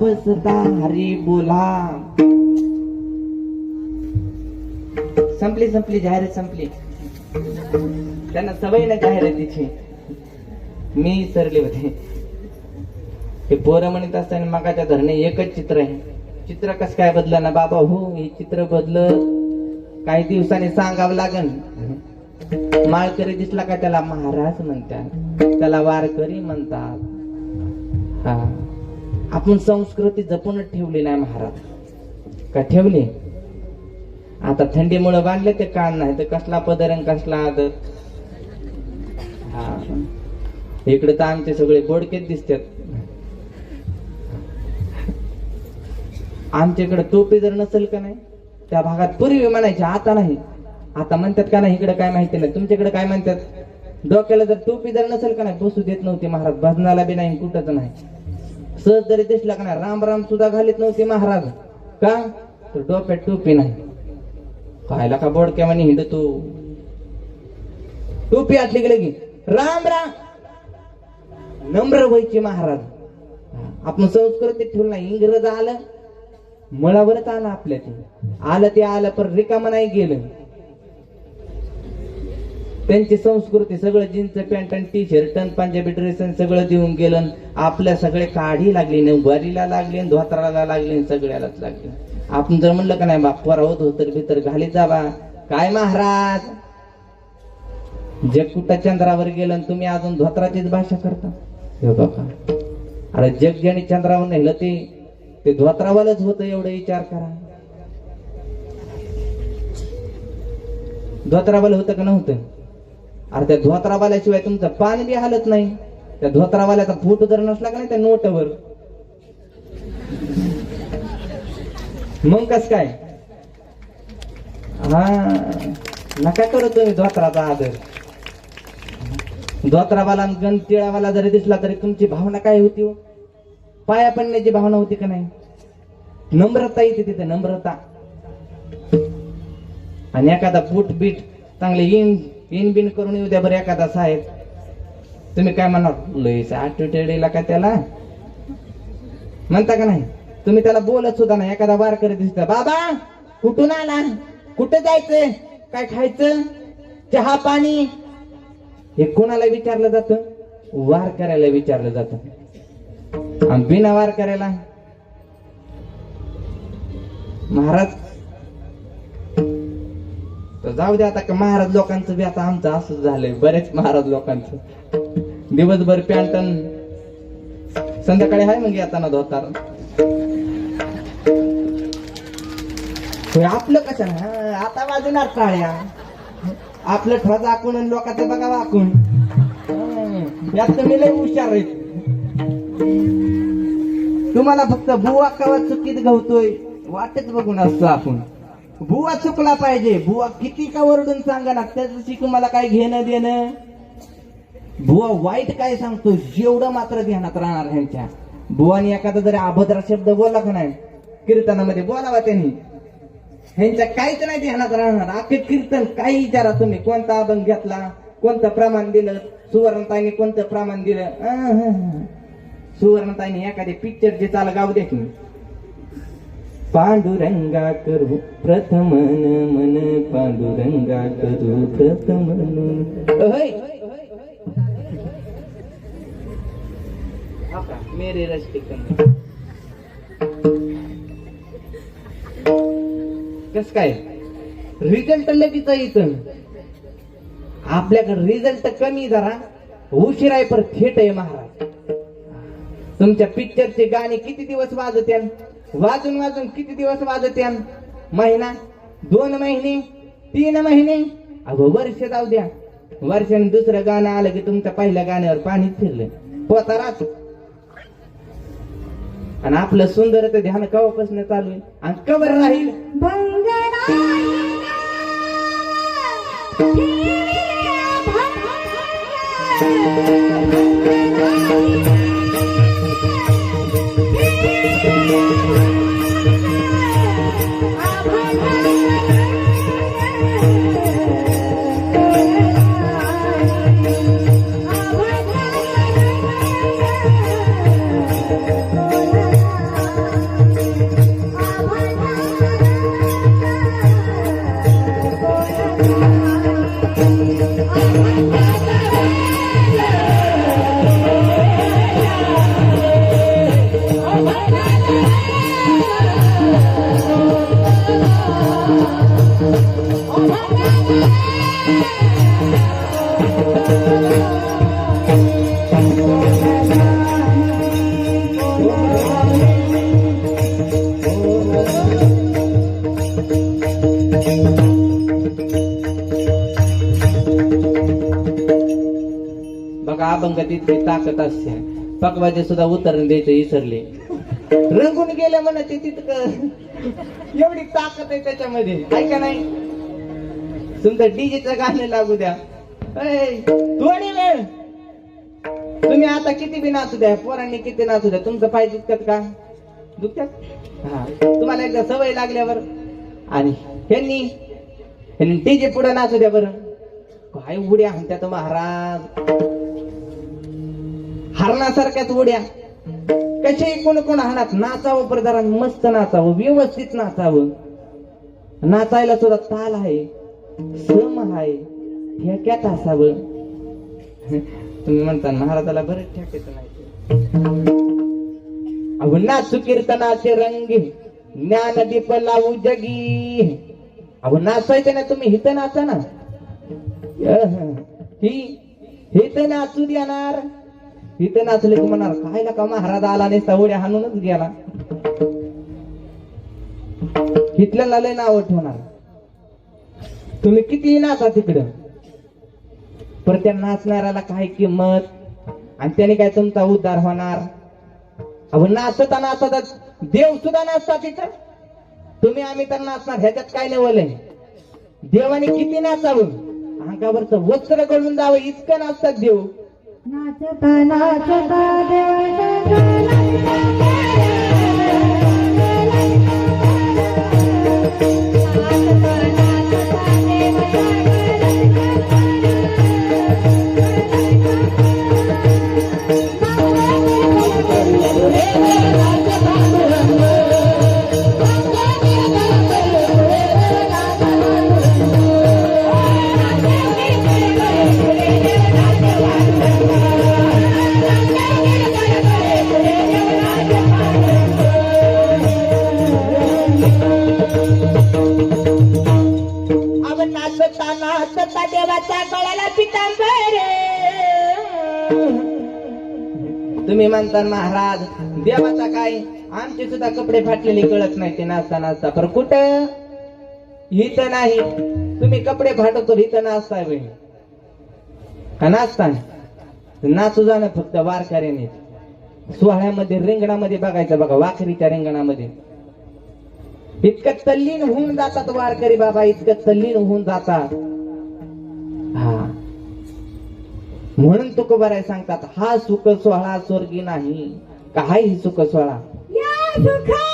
बसता हरी बोला. संपली जाहिरात संपली. त्यांना सवय ना जाहिरातीची. मी सरले होते. ते पोरं म्हणत असताना मगाच्या धरणे एकच चित्र आहे. चित्र कस काय बदलं ना बाबा? हो, हे चित्र बदल काही दिवसांनी सांगावं लागन. माळकरी दिसला का त्याला महाराज म्हणतात, त्याला वारकरी म्हणतात. हा, आपण संस्कृती जपूनच ठेवली नाही महाराज. का ठेवली? आता थंडीमुळे बांधले ते कान नाही तर कसला पदर आणि कसला आदर. हा, इकडे तर आमचे सगळे बोडकेच दिसतात. आमच्याकडे टोपी जर नसेल का नाही, त्या भागात पूर्वी म्हणायचे, आता नाही. आता म्हणतात का नाही, इकडे काय माहिती नाही. तुमच्याकडे काय म्हणतात? डोक्याला जर टोपी जर नसेल का नाही, बसू देत नव्हते महाराज. भजनाला बी नाही, कुठंच नाही. सहज जरी दिसला का नाही, राम राम सुद्धा घालीत नव्हते महाराज. का? तर डोक्यात टोपी नाही. पाहायला का बोडक्या म्हणे हिंडतो, टोपी आटली गेली की राम राम. नम्र व्हायचे महाराज. आपण संस्कृती ठेवलं नाही. इंग्रज आलं, मुळावरच आलं आपल्या ते. आलं ते आलं, पण रिकामं नाही गेलं. त्यांची संस्कृती सगळं जीन्स पॅन्ट आणि टी शर्ट आणि पंजाबी ड्रेस सगळं देऊन गेलं. आपल्या सगळे काढी लागली, नऊवारीला लागली, धोत्राला लागली, सगळ्यालाच लागली. आपण जर म्हणलं का नाही बाप पोरावत धोतर भीतर घाली जावा, काय महाराज जग कुठं चंद्रावर गेलं तुम्ही अजून धोत्राचीच भाषा करता. हे बघा, अरे जग ज्याने चंद्रावर नेलं ते धोत्रावालच होतं. एवढं विचार करा. धोत्रावाल होतं का नव्हतं? अरे त्या धोत्रावाल्याशिवाय तुमचं पान बी हालत नाही. त्या धोत्रावाल्याचा फोटो जर नसला का नाही त्या नोटवर, मग कस काय? हा, नका करू तुम्ही धोत्राचा आदर. धोत्रावाला गणतिळावाला जरी दिसला तरी तुमची भावना काय होती हो? पाया पडण्याची भावना होती का नाही? नम्रता येते तिथे, नम्रता. आणि एखादा बूट बीट चांगले इन बिन करून येऊ द्या बरं एखादा साहेब, तुम्ही काय म्हणणार? लईच ऍटिट्यूडला का त्याला म्हणता का नाही? तुम्ही त्याला बोलत सुद्धा नाही. एखादा वारकरी दिसता, बाबा कुठून आला, कुठे जायचंय, काय खायचं, चहा पाणी, हे कोणाला विचारलं जातं? वारकऱ्याला विचारलं जातं. आणि बिना वारकऱ्याला महाराज तर जाऊ दे. आता का महाराज लोकांचं बी आता आमचं असं झालंय. बरेच महाराज लोकांचं दिवसभर पॅन्टन, संध्याकाळी आहे मग येताना धोतार. आपलं कसं आता वाजणार टाळ्या, आपलं ठरा दाखवून आणि लोकांचं बघा वाकून. यात तुम्ही लय हुशार आहेत. तुम्हाला फक्त बुवा कवा चुकीत गवतोय वाटच बघून असतो आपण. बुवा चुकला पाहिजे. बुवा किती का ओरडून सांगा ना, त्याच्याशी तुम्हाला काय घेणं देणं. बुवा वाईट काय सांगतो जेवढं मात्र ध्यानात राहणार. ह्यांच्या बुवानी एखादा जरी अभद्र शब्द बोलला का नाही कीर्तनामध्ये, बोलावा त्यांनी, ह्यांच्या काहीच नाही ध्यानात राहणार. अख्खे कीर्तन काही विचारा तुम्ही, कोणता अभंग घेतला, कोणतं प्रमाण दिलं, सुवर्णताईने कोणतं प्रमाण दिलं. सुवर्णताईने एखादी पिक्चरची चाल गाव दे की, पांडुरंगा करू प्रथमन मन, पांडुरंगा करू प्रथमन. मेरे रस्ते कस काय रिझल्ट लगेच येतं. आपल्याकडे रिझल्ट कमी, जरा उशीर आहे पर थेट आहे महाराज. तुमच्या पिक्चरचे गाणे किती दिवस वाजत्यान, वाजून वाजून किती दिवस वाजत्यान? महिना, 2 महिने, 3 महिने, अगो वर्ष जाऊ द्या. वर्षाने दुसरं गाणं आलं की तुमच्या पहिल्या गाण्यावर पाणी फिरलं पोताराच. आणि आपलं सुंदर ते ध्यान कवापासून चालू आहे आणि कवर राहील. अंगात इतकी ताकद असते पकवायचे सुद्धा उतरण द्यायचं विसरले रंगून गेले म्हणा ते तितकं एवढी ताकद आहे त्याच्यामध्ये आहे का नाही तुमचं डीजेचं गाणं लागू द्या थोडी वेळ तुम्ही आता किती बी नाचू द्या पोरांनी किती नाचू द्या तुमचं पाय दुखतात का दुखतात हा तुम्हाला एकदा सवय लागल्यावर आणि ह्यांनी डीजे पुढे नाचू द्या बरं काय उड्या म्हणतात महाराज हरणासारख्याच उड्या कसे कोण कोण हाणात नाचावं प्रधान मस्त नाचावं व्यवस्थित नाचावं नाचायला सुद्धा ताल आहे सम आहे ठेक्यात असावं तुम्ही म्हणता महाराजाला बरेच ठेक्यात नाही अहो नाचू कीर्तनाचे रंगी ज्ञान दीप लावू जगी अहो नाचायचं ना तुम्ही हित नाचा ना हित नाचू देणार हित नाचले की म्हणणार काय का महाराज आला नाही उड्या हाणूनच गेला हितल्याला लय नाव ठेवणार तुम्ही कितीही नाचा तिकडं पण त्या नाचणाऱ्याला काय किंमत आणि त्याने काय तुमचा उद्धार होणार अहो नाचता नाचता देव सुद्धा नाचता तिथं तुम्ही आम्ही तर नाचणार ह्याच्यात काय नवलंय देवाने किती नाचावं अंगावरचं वस्त्र गळून जावं इतकं नाचतात देव नाचता नाचता देवाचा देवाच्या गळ्याला पितांबर तुम्ही म्हणता महाराज देवाचा काय आमचे सुद्धा कपडे फाटलेले कळत नाही ते नाचता नाचता पर कुठं हित नाही तुम्ही कपडे फाटवतो हित नाचताय बाई का नाचता नाचू जाणं फक्त वारकऱ्याने सोहळ्यामध्ये रिंगणामध्ये बघायचं बघा वाखरीच्या रिंगणामध्ये इतकं तल्लीन होऊन जातात वारकरी बाबा इतकं तल्लीन होऊन जातात हा म्हणून तुकोबाराय सांगतात हा सुख सोहळा स्वर्गी नाही काय ही सुख सोहळा या सुखा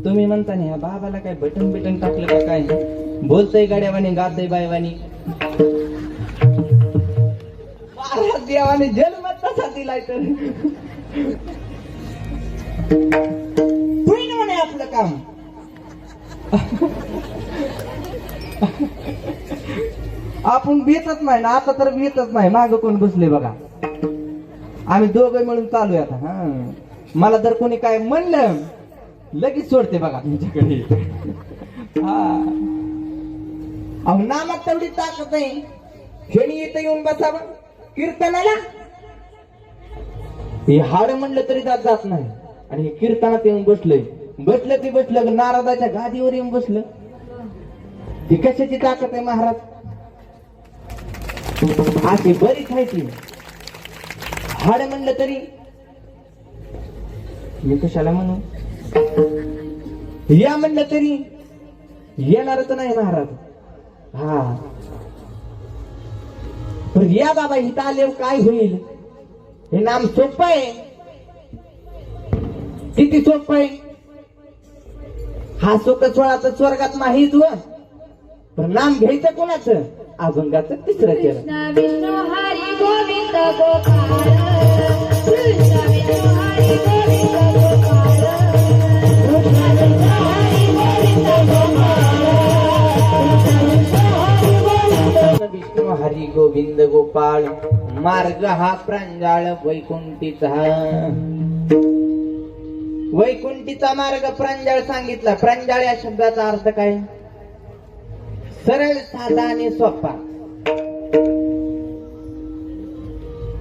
तुम्ही म्हणता ना बाबाला काय बटन बिटन टाकलं का काय बोलतय गाड्यावानी गातय बायवानी देवाने जन्मच तसा दिलाय तर होईन म्हणे आपलं काम आपण भेटत नाही ना आता तर भेटत नाही माग कोण बसले बघा आम्ही दोघं मिळून चालू आता हा मला जर कोणी काय म्हणलं लगेच सोडते बघा तुमच्याकडे. हा अहो नामात तेवढी ताकद नाही. शेणी इथं येऊन बसावं कीर्तनाला. हे हाड म्हणलं तरी जात नाही आणि हे कीर्तनात येऊन बसलंय. बसलं ते बसलं नारदाच्या गादीवर येऊन बसलं. ही कशाची ताकद आहे महाराज? अशी बरीच आहे ती. हाड म्हणलं तरी मी कशाला म्हणू, या म्हणलं तरी येणारच नाही महाराज. हा पण या बाबा इथं आल्यावर काय होईल? हे नाम सोपं आहे. किती सोपं आहे. हा सुख सोळा तर स्वर्गात माहीत व पण नाम घ्यायचं कोणाचं? अभंगाचं तिसरं चरण. कृष्ण विष्णू हरी गोविंद गोपाळ कृष्ण विष्णू हरी गोविंद गोपाळ कृष्ण विष्णू हरी गोविंद गोपाळ विष्णू हरी गोविंद गोपाळ. मार्ग हा प्रांजळ वैकुंठीचा. वैकुंठीचा मार्ग प्रांजळ सांगितला. प्रांजळ या शब्दाचा अर्थ काय? सरळ, साधा आणि सोपा.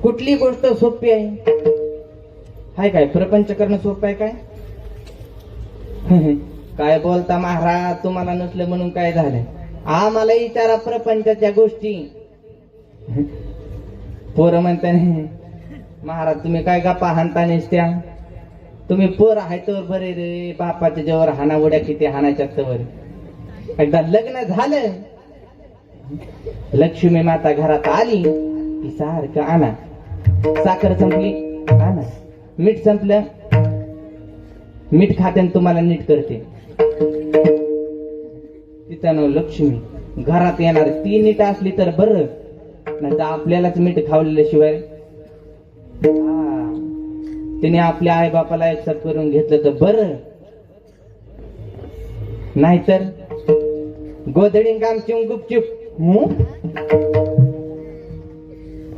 कुठली गोष्ट सोपी आहे? हाय काय प्रपंच करणं सोपं आहे काय? काय बोलता महाराज? तुम्हाला नसलं म्हणून काय झालं? आम्हाला विचारा प्रपंचाच्या गोष्टी. पोरं म्हणता नाही महाराज तुम्ही काय गप्पा हाणता नसत्या. तुम्ही पोर आहे तर बरे रे. बापाच्या जेवर हाना उड्या किती हाणाच्या तवर. एकदा लग्न झालं, लक्ष्मी माता घरात आली की सारखं आणा. साखर संपली आणा. मीठ संपलं, मीठ खाते तुम्हाला नीट करते. तिथं लक्ष्मी घरात येणार. ती नीट असली तर बरं, नाही तर आपल्यालाच मीठ खावलेल्याशिवाय. तिने आपल्या आई बापाला एक्सेप्ट करून घेतलं तर बरं, नाहीतर गोधडी काम चिम गुपचूप.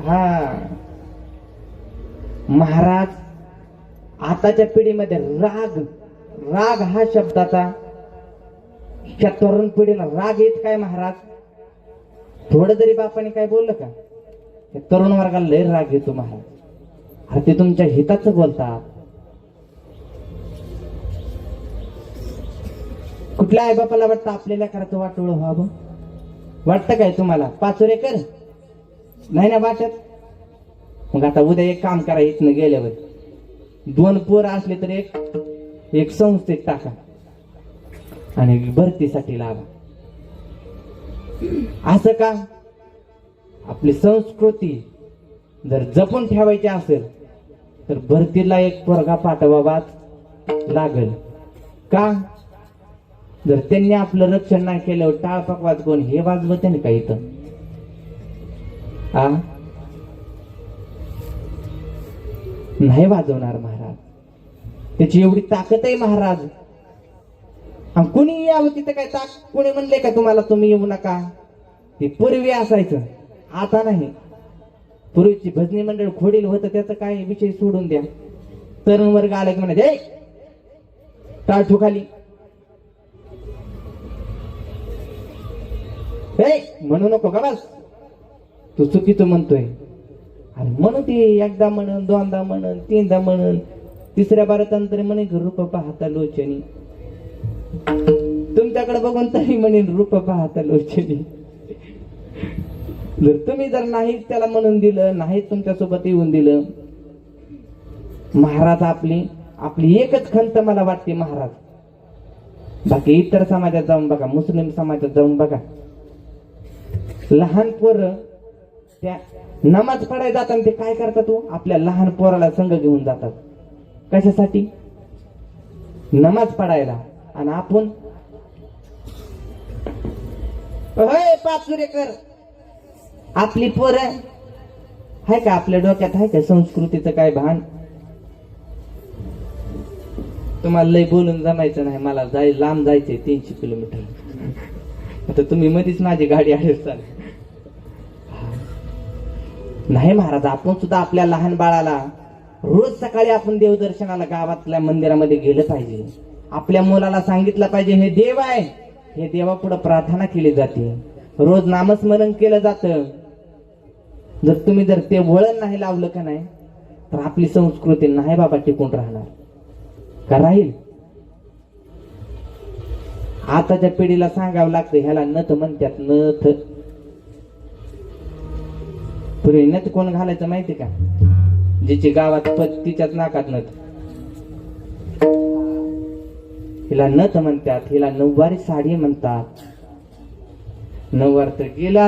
हा महाराज आताच्या पिढीमध्ये राग, राग हा शब्दाचा त्या तरुण पिढीला राग येत काय महाराज? थोडं जरी बापाने काय बोललं का तरुण वर्गाला लय राग येतो महाराज. अरे ते तुमच्या हिताचं बोलतात. कुठल्या आई बापाला वाटतं आपल्याला करायचं वाटोळ व्हावं? वाटतं काय तुम्हाला? 5 एकर नाही ना वाटत? मग आता उद्या एक काम करा. इथनं गेल्यावर 2 पोरं असले तर एक संस्थेत टाका आणि भरतीसाठी लावा. असं का? आपली संस्कृती जर जपून ठेवायची असेल तर भरतीला एक पोरगा पाठवावाच लागल. का? जर त्यांनी आपलं रक्षण नाही केलं टाळपाक वाजवून हे वाजवते ना का इथं? नाही वाजवणार महाराज. त्याची एवढी ताकद आहे महाराज. कुणी यावं तिथं काय कोणी म्हणले का तुम्हाला तुम्ही येऊ नका? ते पूर्वी असायचं, आता नाही. पूर्वीची भजनी मंडळ खोडील होतं त्याचा काय विषय सोडून द्या. तरुण वर्ग आला की म्हणायचे टाळ ठो खाली. म्हणू नको का बस, तू चुकीचं म्हणतोय. अरे म्हणू ते एकदा म्हणून, दोनदा म्हणून, 3दा म्हणून, 3ऱ्या बारातांतरी म्हणे रूप पाहता लोचनी. तुमच्याकडे बघून तरी म्हणेन रूप पाहता लोचनी. जर तुम्ही जर नाही त्याला म्हणून दिलं, नाही तुमच्यासोबत येऊन दिलं, महाराज आपली एकच खंत मला वाटते महाराज. बाकी इतर समाजात जाऊन बघा, मुस्लिम समाजात जाऊन बघा, लहान पोरं त्या नमाज पडायला जाताना ते काय करतात? आपल्या लहान पोराला संघ घेऊन जातात. कशासाठी? नमाज पडायला. आणि आपण 5 एकर आपली पोरं आहे का? आपल्या डोक्यात आहे का संस्कृतीचं काय भान? तुम्हाला लय बोलून जमायचं नाही. मला लांब जायचंय 300 किलोमीटर. आता तुम्ही मध्येच माझी गाडी अडवसाल. नाही महाराज, आपण सुद्धा आपल्या लहान बाळाला रोज सकाळी आपण देवदर्शनाला गावातल्या मंदिरामध्ये गेलं पाहिजे. आपल्या मुलाला सांगितलं पाहिजे हे देव आहे, हे देवापुढे प्रार्थना केली जाते, रोज नामस्मरण केलं जातं. जर ते वळण नाही लावलं का नाही तर आपली संस्कृती नाही बाबा टिकून राहणार का राहील. आताच्या पिढीला सांगावं लागतं ह्याला नथ म्हणतात, नथ. पूर्वी नथ कोण घालायचं माहिती का? जिची गावात पत तिच्याच नाकात नथ. हिला नथ म्हणतात, हिला नऊवारी साडी म्हणतात. नऊवार तर गेलं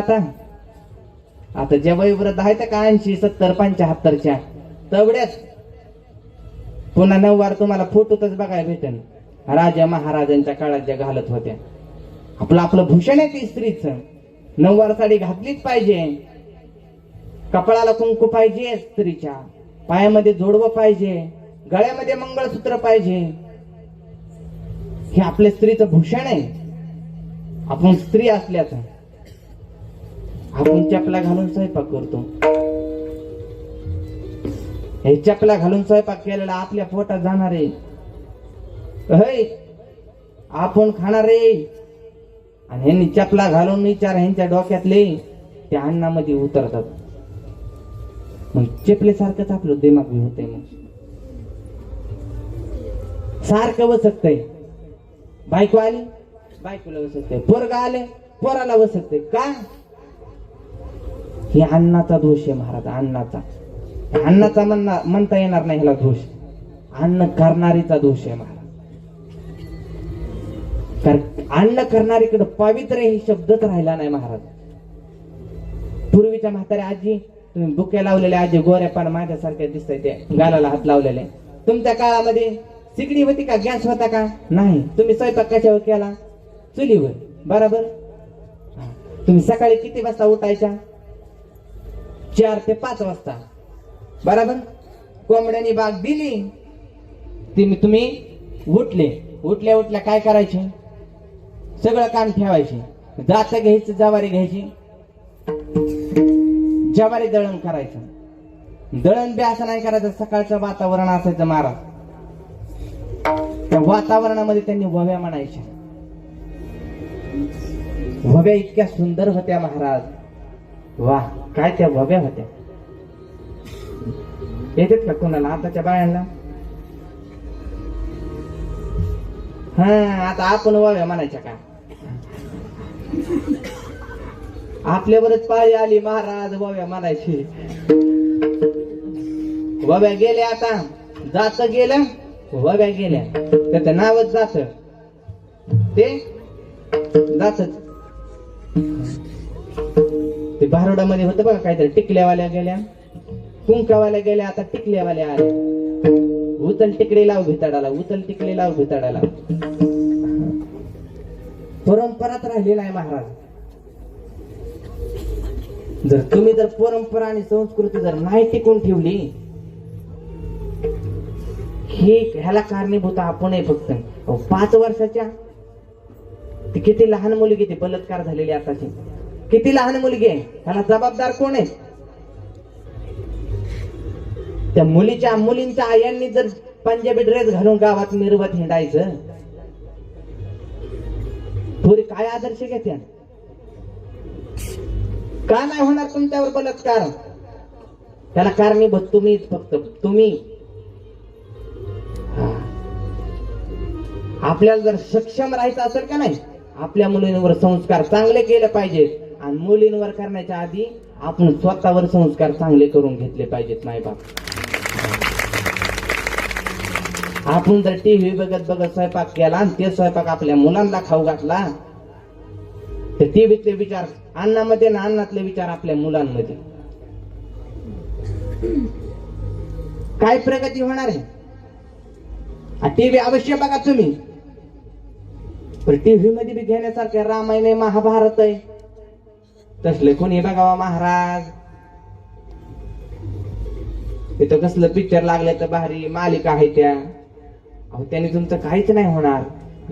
आता ज्या वयोवृद्ध आहेत का 80, 70, 75च्या तेवढ्याच पुन्हा नऊवार तुम्हाला फोटोतच बघायला भेटेल. राजा महाराजांच्या काळात ज्या घालत होत्या. आपलं भूषण आहे ते स्त्रीचं. नऊवार साडी घातलीच पाहिजे. कपाळाला कुंकू पाहिजे स्त्रीच्या, पायामध्ये जोडवं पाहिजे, गळ्यामध्ये मंगळसूत्र पाहिजे. हे आपल्या स्त्रीचं भूषण आहे. आपण स्त्री असल्याचं आपण चपला घालून स्वयंपाक करतो. हे चपला घालून स्वयंपाक केलेला आपल्या पोटात जाणार आहे, आपण खाणार आहे. आणि ह्यांनी चपला घालून विचार ह्यांच्या डोक्यातले त्या अन्नामध्ये उतरतात. मग चपलेसारखंच आपलं दिमाग बी होतंय. मग सारखं वसकतंय. बायको आली बायकोला वसकतंय, पोरगा आले पोराला वसकतंय. का? हे अन्नाचा दोष आहे महाराज. अन्नाचा म्हणता येणार नाही ह्याला दोष, अन्न करणारीचा दोष आहे महाराज. कारण अन्न करणारीकडे पवित्र हे शब्दच राहिला नाही महाराज. पूर्वीच्या म्हाताऱ्या आजी, तुम्ही बुक्या लावलेल्या आजी, गोऱ्या पान माझ्यासारख्या दिसताय, ते गालाला हात लावलेले. तुमच्या काळामध्ये सिगडी होती का? गॅस होता का? नाही. तुम्ही स्वयंपाक कशावर केला? चुलीवर. बरोबर. तुम्ही सकाळी किती वाजता उठायच्या? 4 ते 5 वाजता. बरोबर. कोंबड्यानी बाग दिली, तुम्ही उठल्या काय करायचे? सगळं काम ठेवायचे. जात घ्यायचं, ज्वारी घ्यायची, ज्वारी दळण करायचं. दळण बी असं नाही करायचं, सकाळचं वातावरण असायचं महाराज. त्या वातावरणामध्ये त्यांनी वव्या म्हणायच्या. वव्या इतक्या सुंदर होत्या महाराज. वाह, काय त्या वव्या होत्या. येतात का कोणाला आताच्या बायांना? आता आपण वव्या म्हणायच्या का? आपल्यावरच पाळी आली महाराज, वव्या म्हणायची. वव्या गेल्या, आता जात गेलं, वव्या गेल्या. त्याचं नावच जात, ते जातच. ते भारोडामध्ये होतं बघा काहीतरी, टिकल्यावाल्या गेल्या, कुंकावाल्या गेल्या, आता टिकल्यावाल्या आल्या. उचल टिकडी लाव भिताडाला, उचल टिकडी लाव भिताडाला. परंपराच राहिली नाही महाराज. जर तुम्ही परंपरा आणि संस्कृती जर नाही टिकून ठेवली, ह्याला कारणीभूत आपण आहे फक्त. 5 वर्षाच्या ती किती लहान मुलगी, ती बलात्कार झालेली आताची किती लहान मुलगी आहे, ह्याला जबाबदार कोण आहे? त्या मुलींच्या आयांनी जर पंजाबी ड्रेस घालून गावात मिरवत हिंडायचं, पुरी काय आदर्श घेत्या? का नाही होणार तुमच्यावर बलात्कार? त्याला कारणीभूत तुम्हीच, फक्त तुम्ही. आपल्याला जर सक्षम राहायचं असेल का नाही, आपल्या मुलींवर संस्कार चांगले केले पाहिजेत. आणि मुलींवर करण्याच्या आधी आपण स्वतःवर संस्कार चांगले करून घेतले पाहिजेत. नाही बाप, आपण जर टीव्ही बघत स्वयंपाक केला आणि ते स्वयंपाक आपल्या मुलांना खाऊ घातला, तर टीव्हीतले विचार अन्नामध्ये ना अन्नातले विचार आपल्या मुलांमध्ये, काय प्रगती होणार आहे? टीव्ही अवश्य बघा तुम्ही, पण टीव्ही मध्ये बी घेण्यासारखे रामायण आहे, महाभारत आहे, तसले कोणी बघावा महाराज. तिथं कसलं पिक्चर लागलं तर भारी मालिका आहे त्या. अहो त्याने तुमचं काहीच नाही होणार.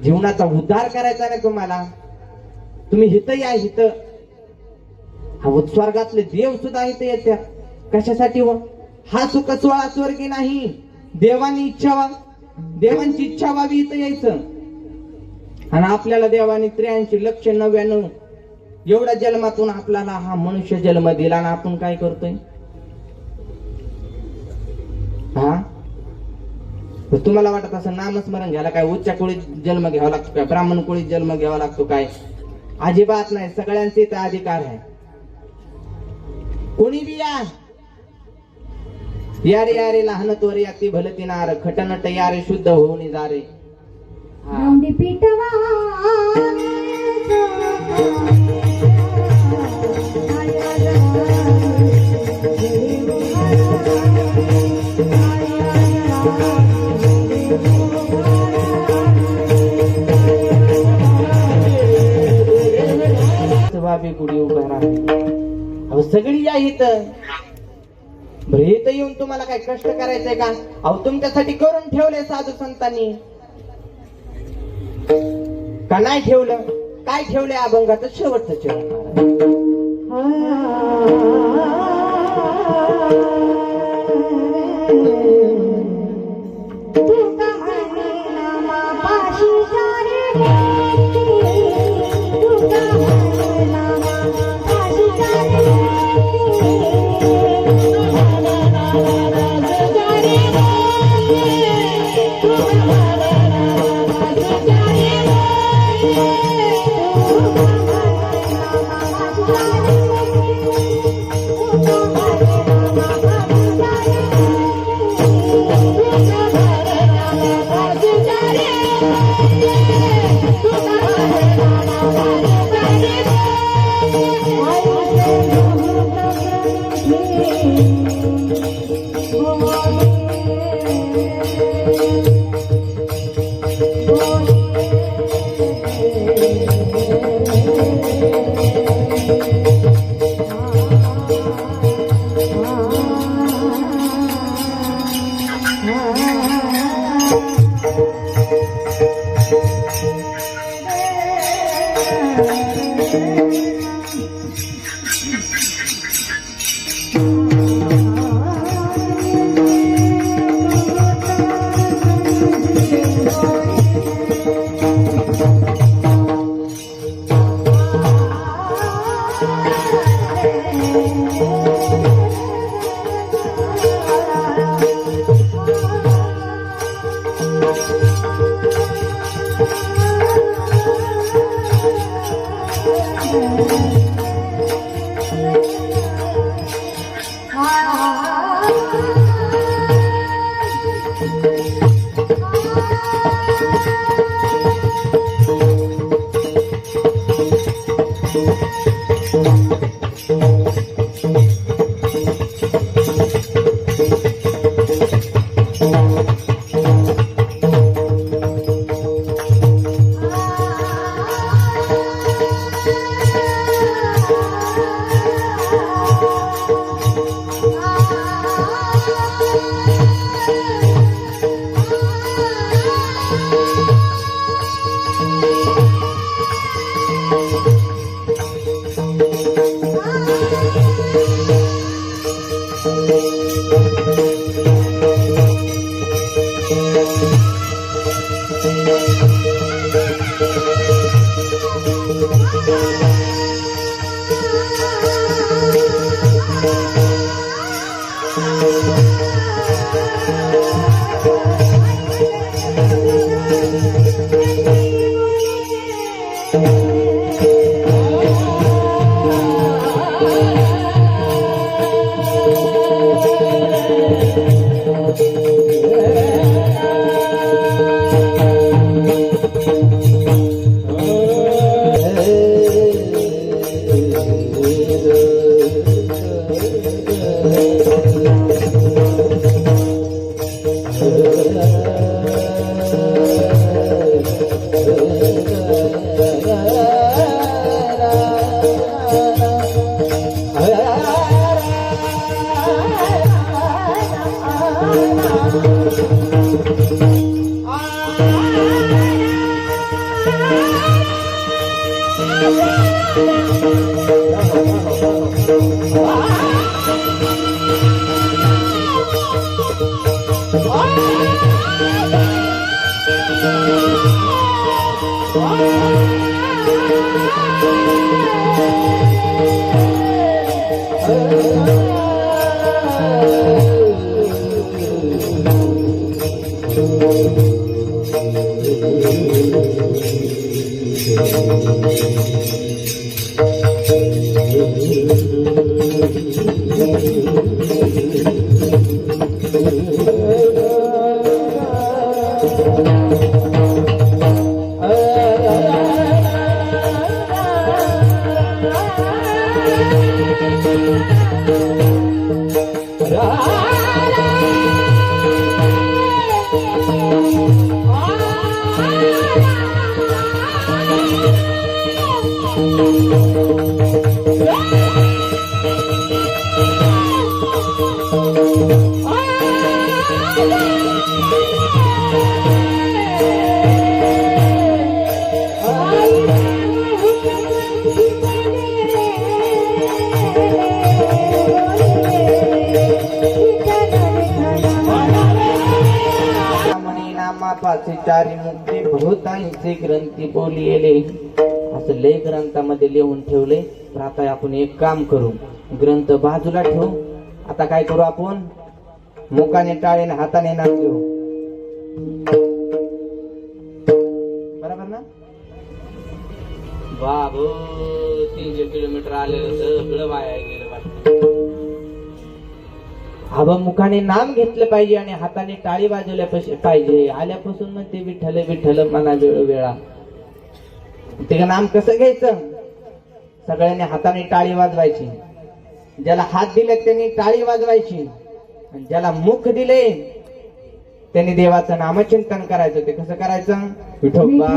जीवनाचा उद्धार करायचा नाही तुम्हाला. तुम्ही हित या, हित. स्वर्गातले देव सुद्धा इथे येत्या. कशासाठी? हा सुख सोळा स्वर्गी नाही, देवानी इच्छा देवांची इच्छा व्हावी इथं यायचं. आणि आपल्याला देवाने 83,99,000 एवढ्या जन्मातून आपल्याला हा मनुष्य जन्म दिला ना आपण काय करतोय? हा, तुम्हाला वाटत असं नामस्मरण घ्यायला काय उच्च कुळीत जन्म घ्यावा लागतो काय, ब्राह्मण कुळीत जन्म घ्यावा लागतो काय? अजिबात नाही. सगळ्यांचे इथं अधिकार आहे. कोणी बी यारे यारे लहान तोरे अति भलती नार खटनट यारे शुद्ध होऊन जा रे. गौंडी पिटवा बाबी गुढी उभा राहा. अहो सगळी या इथं. बरं इथं येऊन तुम्हाला काय कष्ट करायचंय का? अहो तुमच्यासाठी करून ठेवले साधू संतांनी का नाही ठेवलं? काय ठेवले? अभंगाचं शेवटचं चरण. Oh पाचे चारी मुक्ती बहुतांचे ग्रंथी बोलिले असं लय ग्रंथामध्ये लिहून ठेवले. तर आता आपण एक काम करू, ग्रंथ बाजूला ठेवू. आता काय करू आपण, मुखाने टाळीने हाताने नाच घेऊ. बरोबर ना बाबू? 300 किलोमीटर आलेलं सगळं वाया गेलं वाटतं. आबा मुखाने नाम घेतलं पाहिजे आणि हाताने टाळी वाजवल्या पाहिजे. आल्यापासून मग ते विठ्ठल विठ्ठल मना वेळोवेळा. ते नाम कसं घ्यायचं, सगळ्यांनी हाताने टाळी वाजवायची. ज्याला हात दिले त्यांनी टाळी वाजवायची आणि ज्याला मुख दिले त्यांनी देवाचं नामचिंतन करायचं. ते कसं करायचं, विठोबा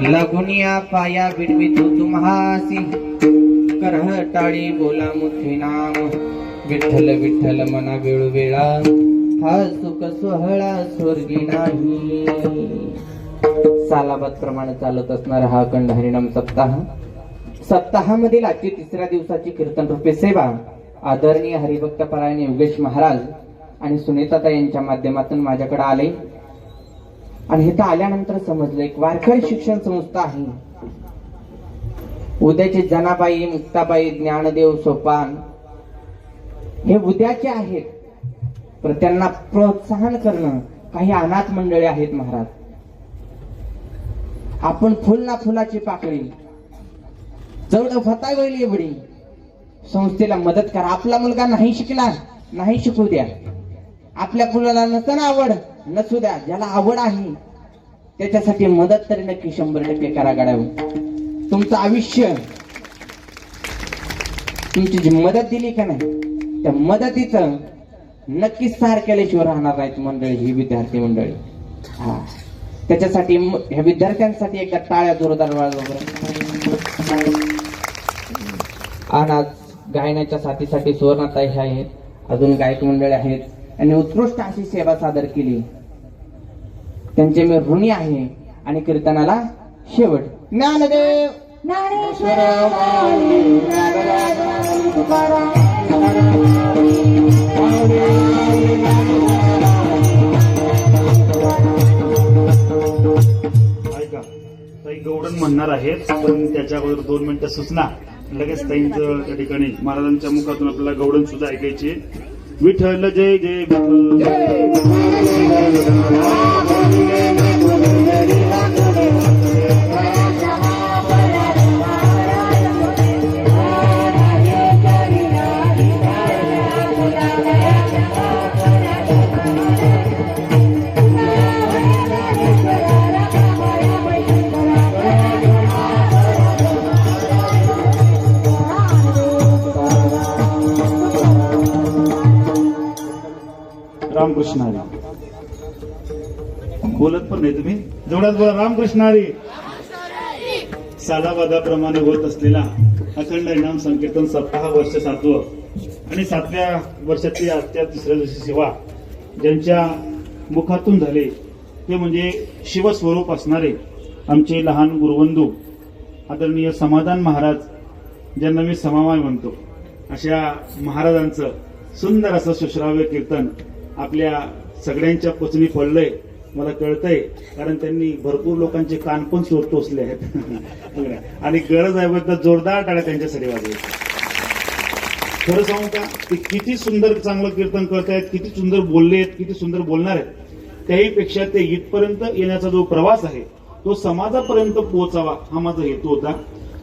लगुनिया पाया बिडवितो तुम्हासी करह टाळी बोला मुठी नाम विठ्ठल विठ्ठल मना वेळोवेळा हा सुख सोहळा स्वर्गी नाही. सालाबाद प्रमाणे चालत असणारा हा अखंड हरिनाम सप्ताहामधील आजची तिसऱ्या दिवसाची कीर्तन रूपे सेवा आदरणीय हरिभक्त परायण योगेश महाराज आणि सुनीताता यांच्या माध्यमातून माझ्याकडे आले. आणि इथं आल्यानंतर समजलं एक वारकरी शिक्षण संस्था आहे. उद्याचे जनाबाई, मुक्ताबाई, ज्ञानदेव, सोपान हे उद्याचे आहेत, पण त्यांना प्रोत्साहन करणं काही अनाथ मंडळी आहेत. महाराज, आपण फुल ना फुलाची पाकळी जवळ फता होईल एवढी संस्थेला मदत करा. आपला मुलगा नाही शिकला, नाही शिकू द्या. आपल्या मुलाला नसताना आवड नसू द्या. ज्याला आवड आहे त्याच्यासाठी मदत तरी नक्की 100% करा. गाड्यावर तुमचं आयुष्य, तुमची जी मदत दिली का नाही त्या मदतीचं नक्कीच सार केल्याशिवाय राहणार नाहीत मंडळी, ही विद्यार्थी मंडळी. हा, त्याच्यासाठी ह्या विद्यार्थ्यांसाठी एकदा टाळ्या जोरदार वगैरे. आणि आज गायनाच्या साथीसाठी सुवर्णताई आहेत, अजून गायक मंडळी आहेत आणि उत्कृष्ट अशी सेवा सादर केली. त्यांचे मी ऋणी आहे. आणि कीर्तनाला शेवट ज्ञानदेव ज्ञानेश्वर माऊली नागराज तुकाराम ऐका, ताई गवडण म्हणणार आहेत, पण त्याच्या अगोदर 2 मिनिटं सूचना. लगेच ताईंचं त्या ठिकाणी महाराजांच्या मुखातून आपल्याला गवडण सुद्धा ऐकायची. विठ्ठल जय जय विठ्ठल. रामकृष्ण हरी. बोलत पण नाही तुम्ही, जोरात बोला. रामकृष्ण हरी. सालाबादाप्रमाणे होत असलेला अखंड हरिनाम संकीर्तन सप्ताह वर्ष 7वं आणि 7व्या वर्षातली आजच्या तिसऱ्या दिवशी सेवा ज्यांच्या मुखातून झाले ते म्हणजे शिवस्वरूप असणारे आमचे लहान गुरुबंधू आदरणीय समाधान महाराज, ज्यांना मी समामाय म्हणतो, अशा महाराजांचं सुंदर असं सुश्राव्य कीर्तन आपल्या सगळ्यांच्या पचनी पडलंय. मला कळतंय, कारण त्यांनी भरपूर लोकांचे कान पण टोचले आहेत. आणि गरज आहे तर जोरदार टाळ्या त्यांच्यासाठी वाजवायच्या. खरं सांगू का, ते किती सुंदर चांगलं कीर्तन करतायत, किती सुंदर बोलले आहेत, किती सुंदर बोलणार आहेत. त्याही पेक्षा ते इथपर्यंत येण्याचा जो प्रवास आहे तो समाजापर्यंत पोहोचावा हा माझा हेतू होता.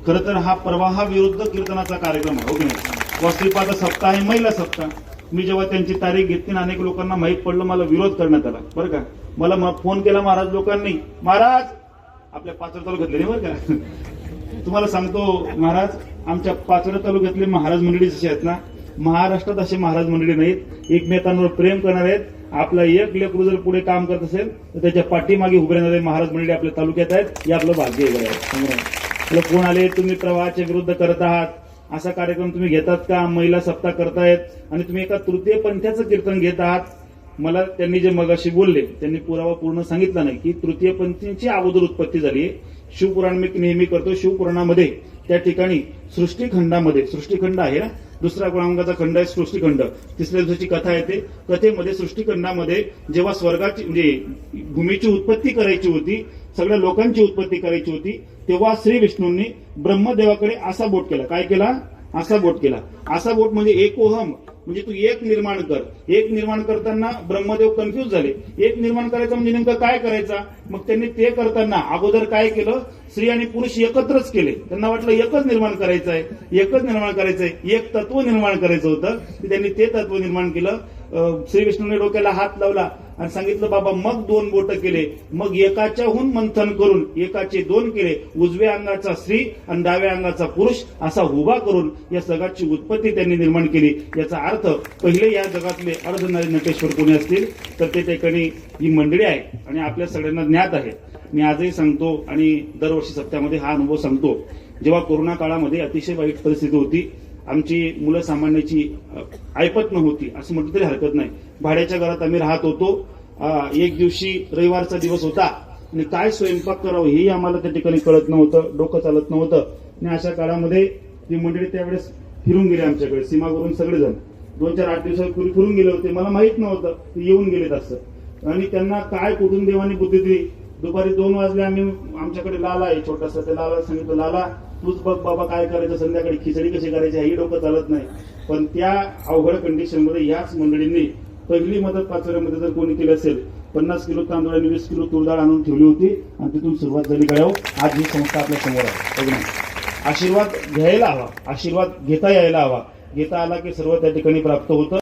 खरं तर हा प्रवाहाविरुद्ध कीर्तनाचा कार्यक्रम आहे, हो की नाही. वस्त्रीपाद सप्ताह आहे, महिला सप्ताह. मी जेव्हा त्यांची तारीख घेतली, अनेक लोकांना माहीत पडलं, मला विरोध करण्यात आला बरं का. मला फोन केला महाराज लोकांनी, महाराज आपल्या पाचोरा तालुक्यातले नाही बरं का, तुम्हाला सांगतो महाराज, आमच्या पाचोरा तालुक्यातले महाराज मंडळी जसे आहेत ना, महाराष्ट्रात असे महाराज मंडळी नाहीत. एकमेकांवर प्रेम करणार आहेत. आपला एक लेकरू जर पुढे काम करत असेल तर त्याच्या पाठीमागे उभे राहणारे महाराज मंडळी आपल्या तालुक्यात आहेत. हे आपलं भाग्य आहे. फोन आले, तुम्ही प्रवाहाच्या विरुद्ध करत आहात, असा कार्यक्रम तुम्ही घेतात का, महिला सप्ताह करतायत आणि तुम्ही एका तृतीय पंथाचं कीर्तन घेत आहात. मला त्यांनी जे मगाशी बोलले त्यांनी पुरावा पूर्ण सांगितला नाही की तृतीय पंथींची अगोदर उत्पत्ती झाली आहे. शिवपुराण मी नेहमी करतो, शिवपुराणामध्ये त्या ठिकाणी सृष्टीखंडामध्ये, सृष्टीखंड आहे ना, दुसरा क्रमांकाचा खंड आहे सृष्टीखंड, तिसऱ्या दिवसाची कथा येते. कथेमध्ये सृष्टीखंडामध्ये जेव्हा स्वर्गाची म्हणजे भूमीची उत्पत्ती करायची होती, सगळ्या लोकांची उत्पत्ती करायची होती, तेव्हा श्री विष्णूंनी ब्रह्मदेवाकडे असा बोट केला. काय केला? असा बोट केला. असा बोट म्हणजे एकोहम म्हणजे तू एक निर्माण कर. एक निर्माण करताना ब्रह्मदेव कन्फ्यूज झाले. एक निर्माण करायचं म्हणजे नेमकं काय करायचा. मग त्यांनी ते करताना अगोदर काय केलं, स्त्री आणि पुरुष एकत्रच केले. त्यांना वाटलं एकच निर्माण करायचं आहे, एकच निर्माण करायचंय, एक तत्व निर्माण करायचं होतं. त्यांनी ते तत्व निर्माण केलं. श्री विष्णूने डोक्याला हात लावला आणि सांगितलं बाबा मग 2 बोट केले. मग एकाच्याहून मंथन करून एकाचे 2 केले. उजव्या अंगाचा स्त्री आणि डाव्या अंगाचा पुरुष असा उभा करून या जगाची उत्पत्ती त्यांनी निर्माण केली. याचा अर्थ पहिले या जगातले अर्धनारी नटेश्वर कोणी असतील तर ते ठिकाणी ही मंडळी आहे आणि आपल्या सगळ्यांना ज्ञात आहे. मी आजही सांगतो आणि दरवर्षी सप्त्यामध्ये हा अनुभव सांगतो. जेव्हा कोरोना काळामध्ये अतिशय वाईट परिस्थिती होती, आमची मुलं सामान्याची ऐपत नव्हती असं म्हटलं तरी हरकत नाही. भाड्याच्या घरात आम्ही राहत होतो. एक दिवशी रविवारचा दिवस होता आणि काय स्वयंपाक करावं हेही आम्हाला त्या ठिकाणी कळत नव्हतं, डोकं चालत नव्हतं. आणि अशा काळामध्ये ती मंडळी त्यावेळेस फिरून गेले आमच्याकडे, सीमावरून सगळेजण 2-4-8 दिवसापूर्वी फिरून गेले होते. मला माहित नव्हतं ते येऊन गेलेत असं. आणि त्यांना काय कुठून देवानी बुद्धी दिली. दुपारी 2 वाजले आम्ही आमच्याकडे लाला आहे छोटासा, त्या लाला सांगितलं लाला तूच बघ बाबा काय करायचं, संध्याकाळी खिचडी कशी करायची हेही डोकं चालत नाही. पण त्या अवघड कंडिशनमध्ये याच मंडळींनी पहिली मदत पाचोऱ्यामध्ये जर कोणी केली असेल 50 किलो तांदूळ आणि 20 किलो तूर डाळ आणून ठेवली होती आणि तिथून सुरुवात झाली. गळ्यावर आज ही संस्था आपल्या समोर आहे. बघ ना, आशीर्वाद घ्यायला हवा, आशीर्वाद घेता यायला हवा. घेता आला की सर्व त्या ठिकाणी प्राप्त होतं.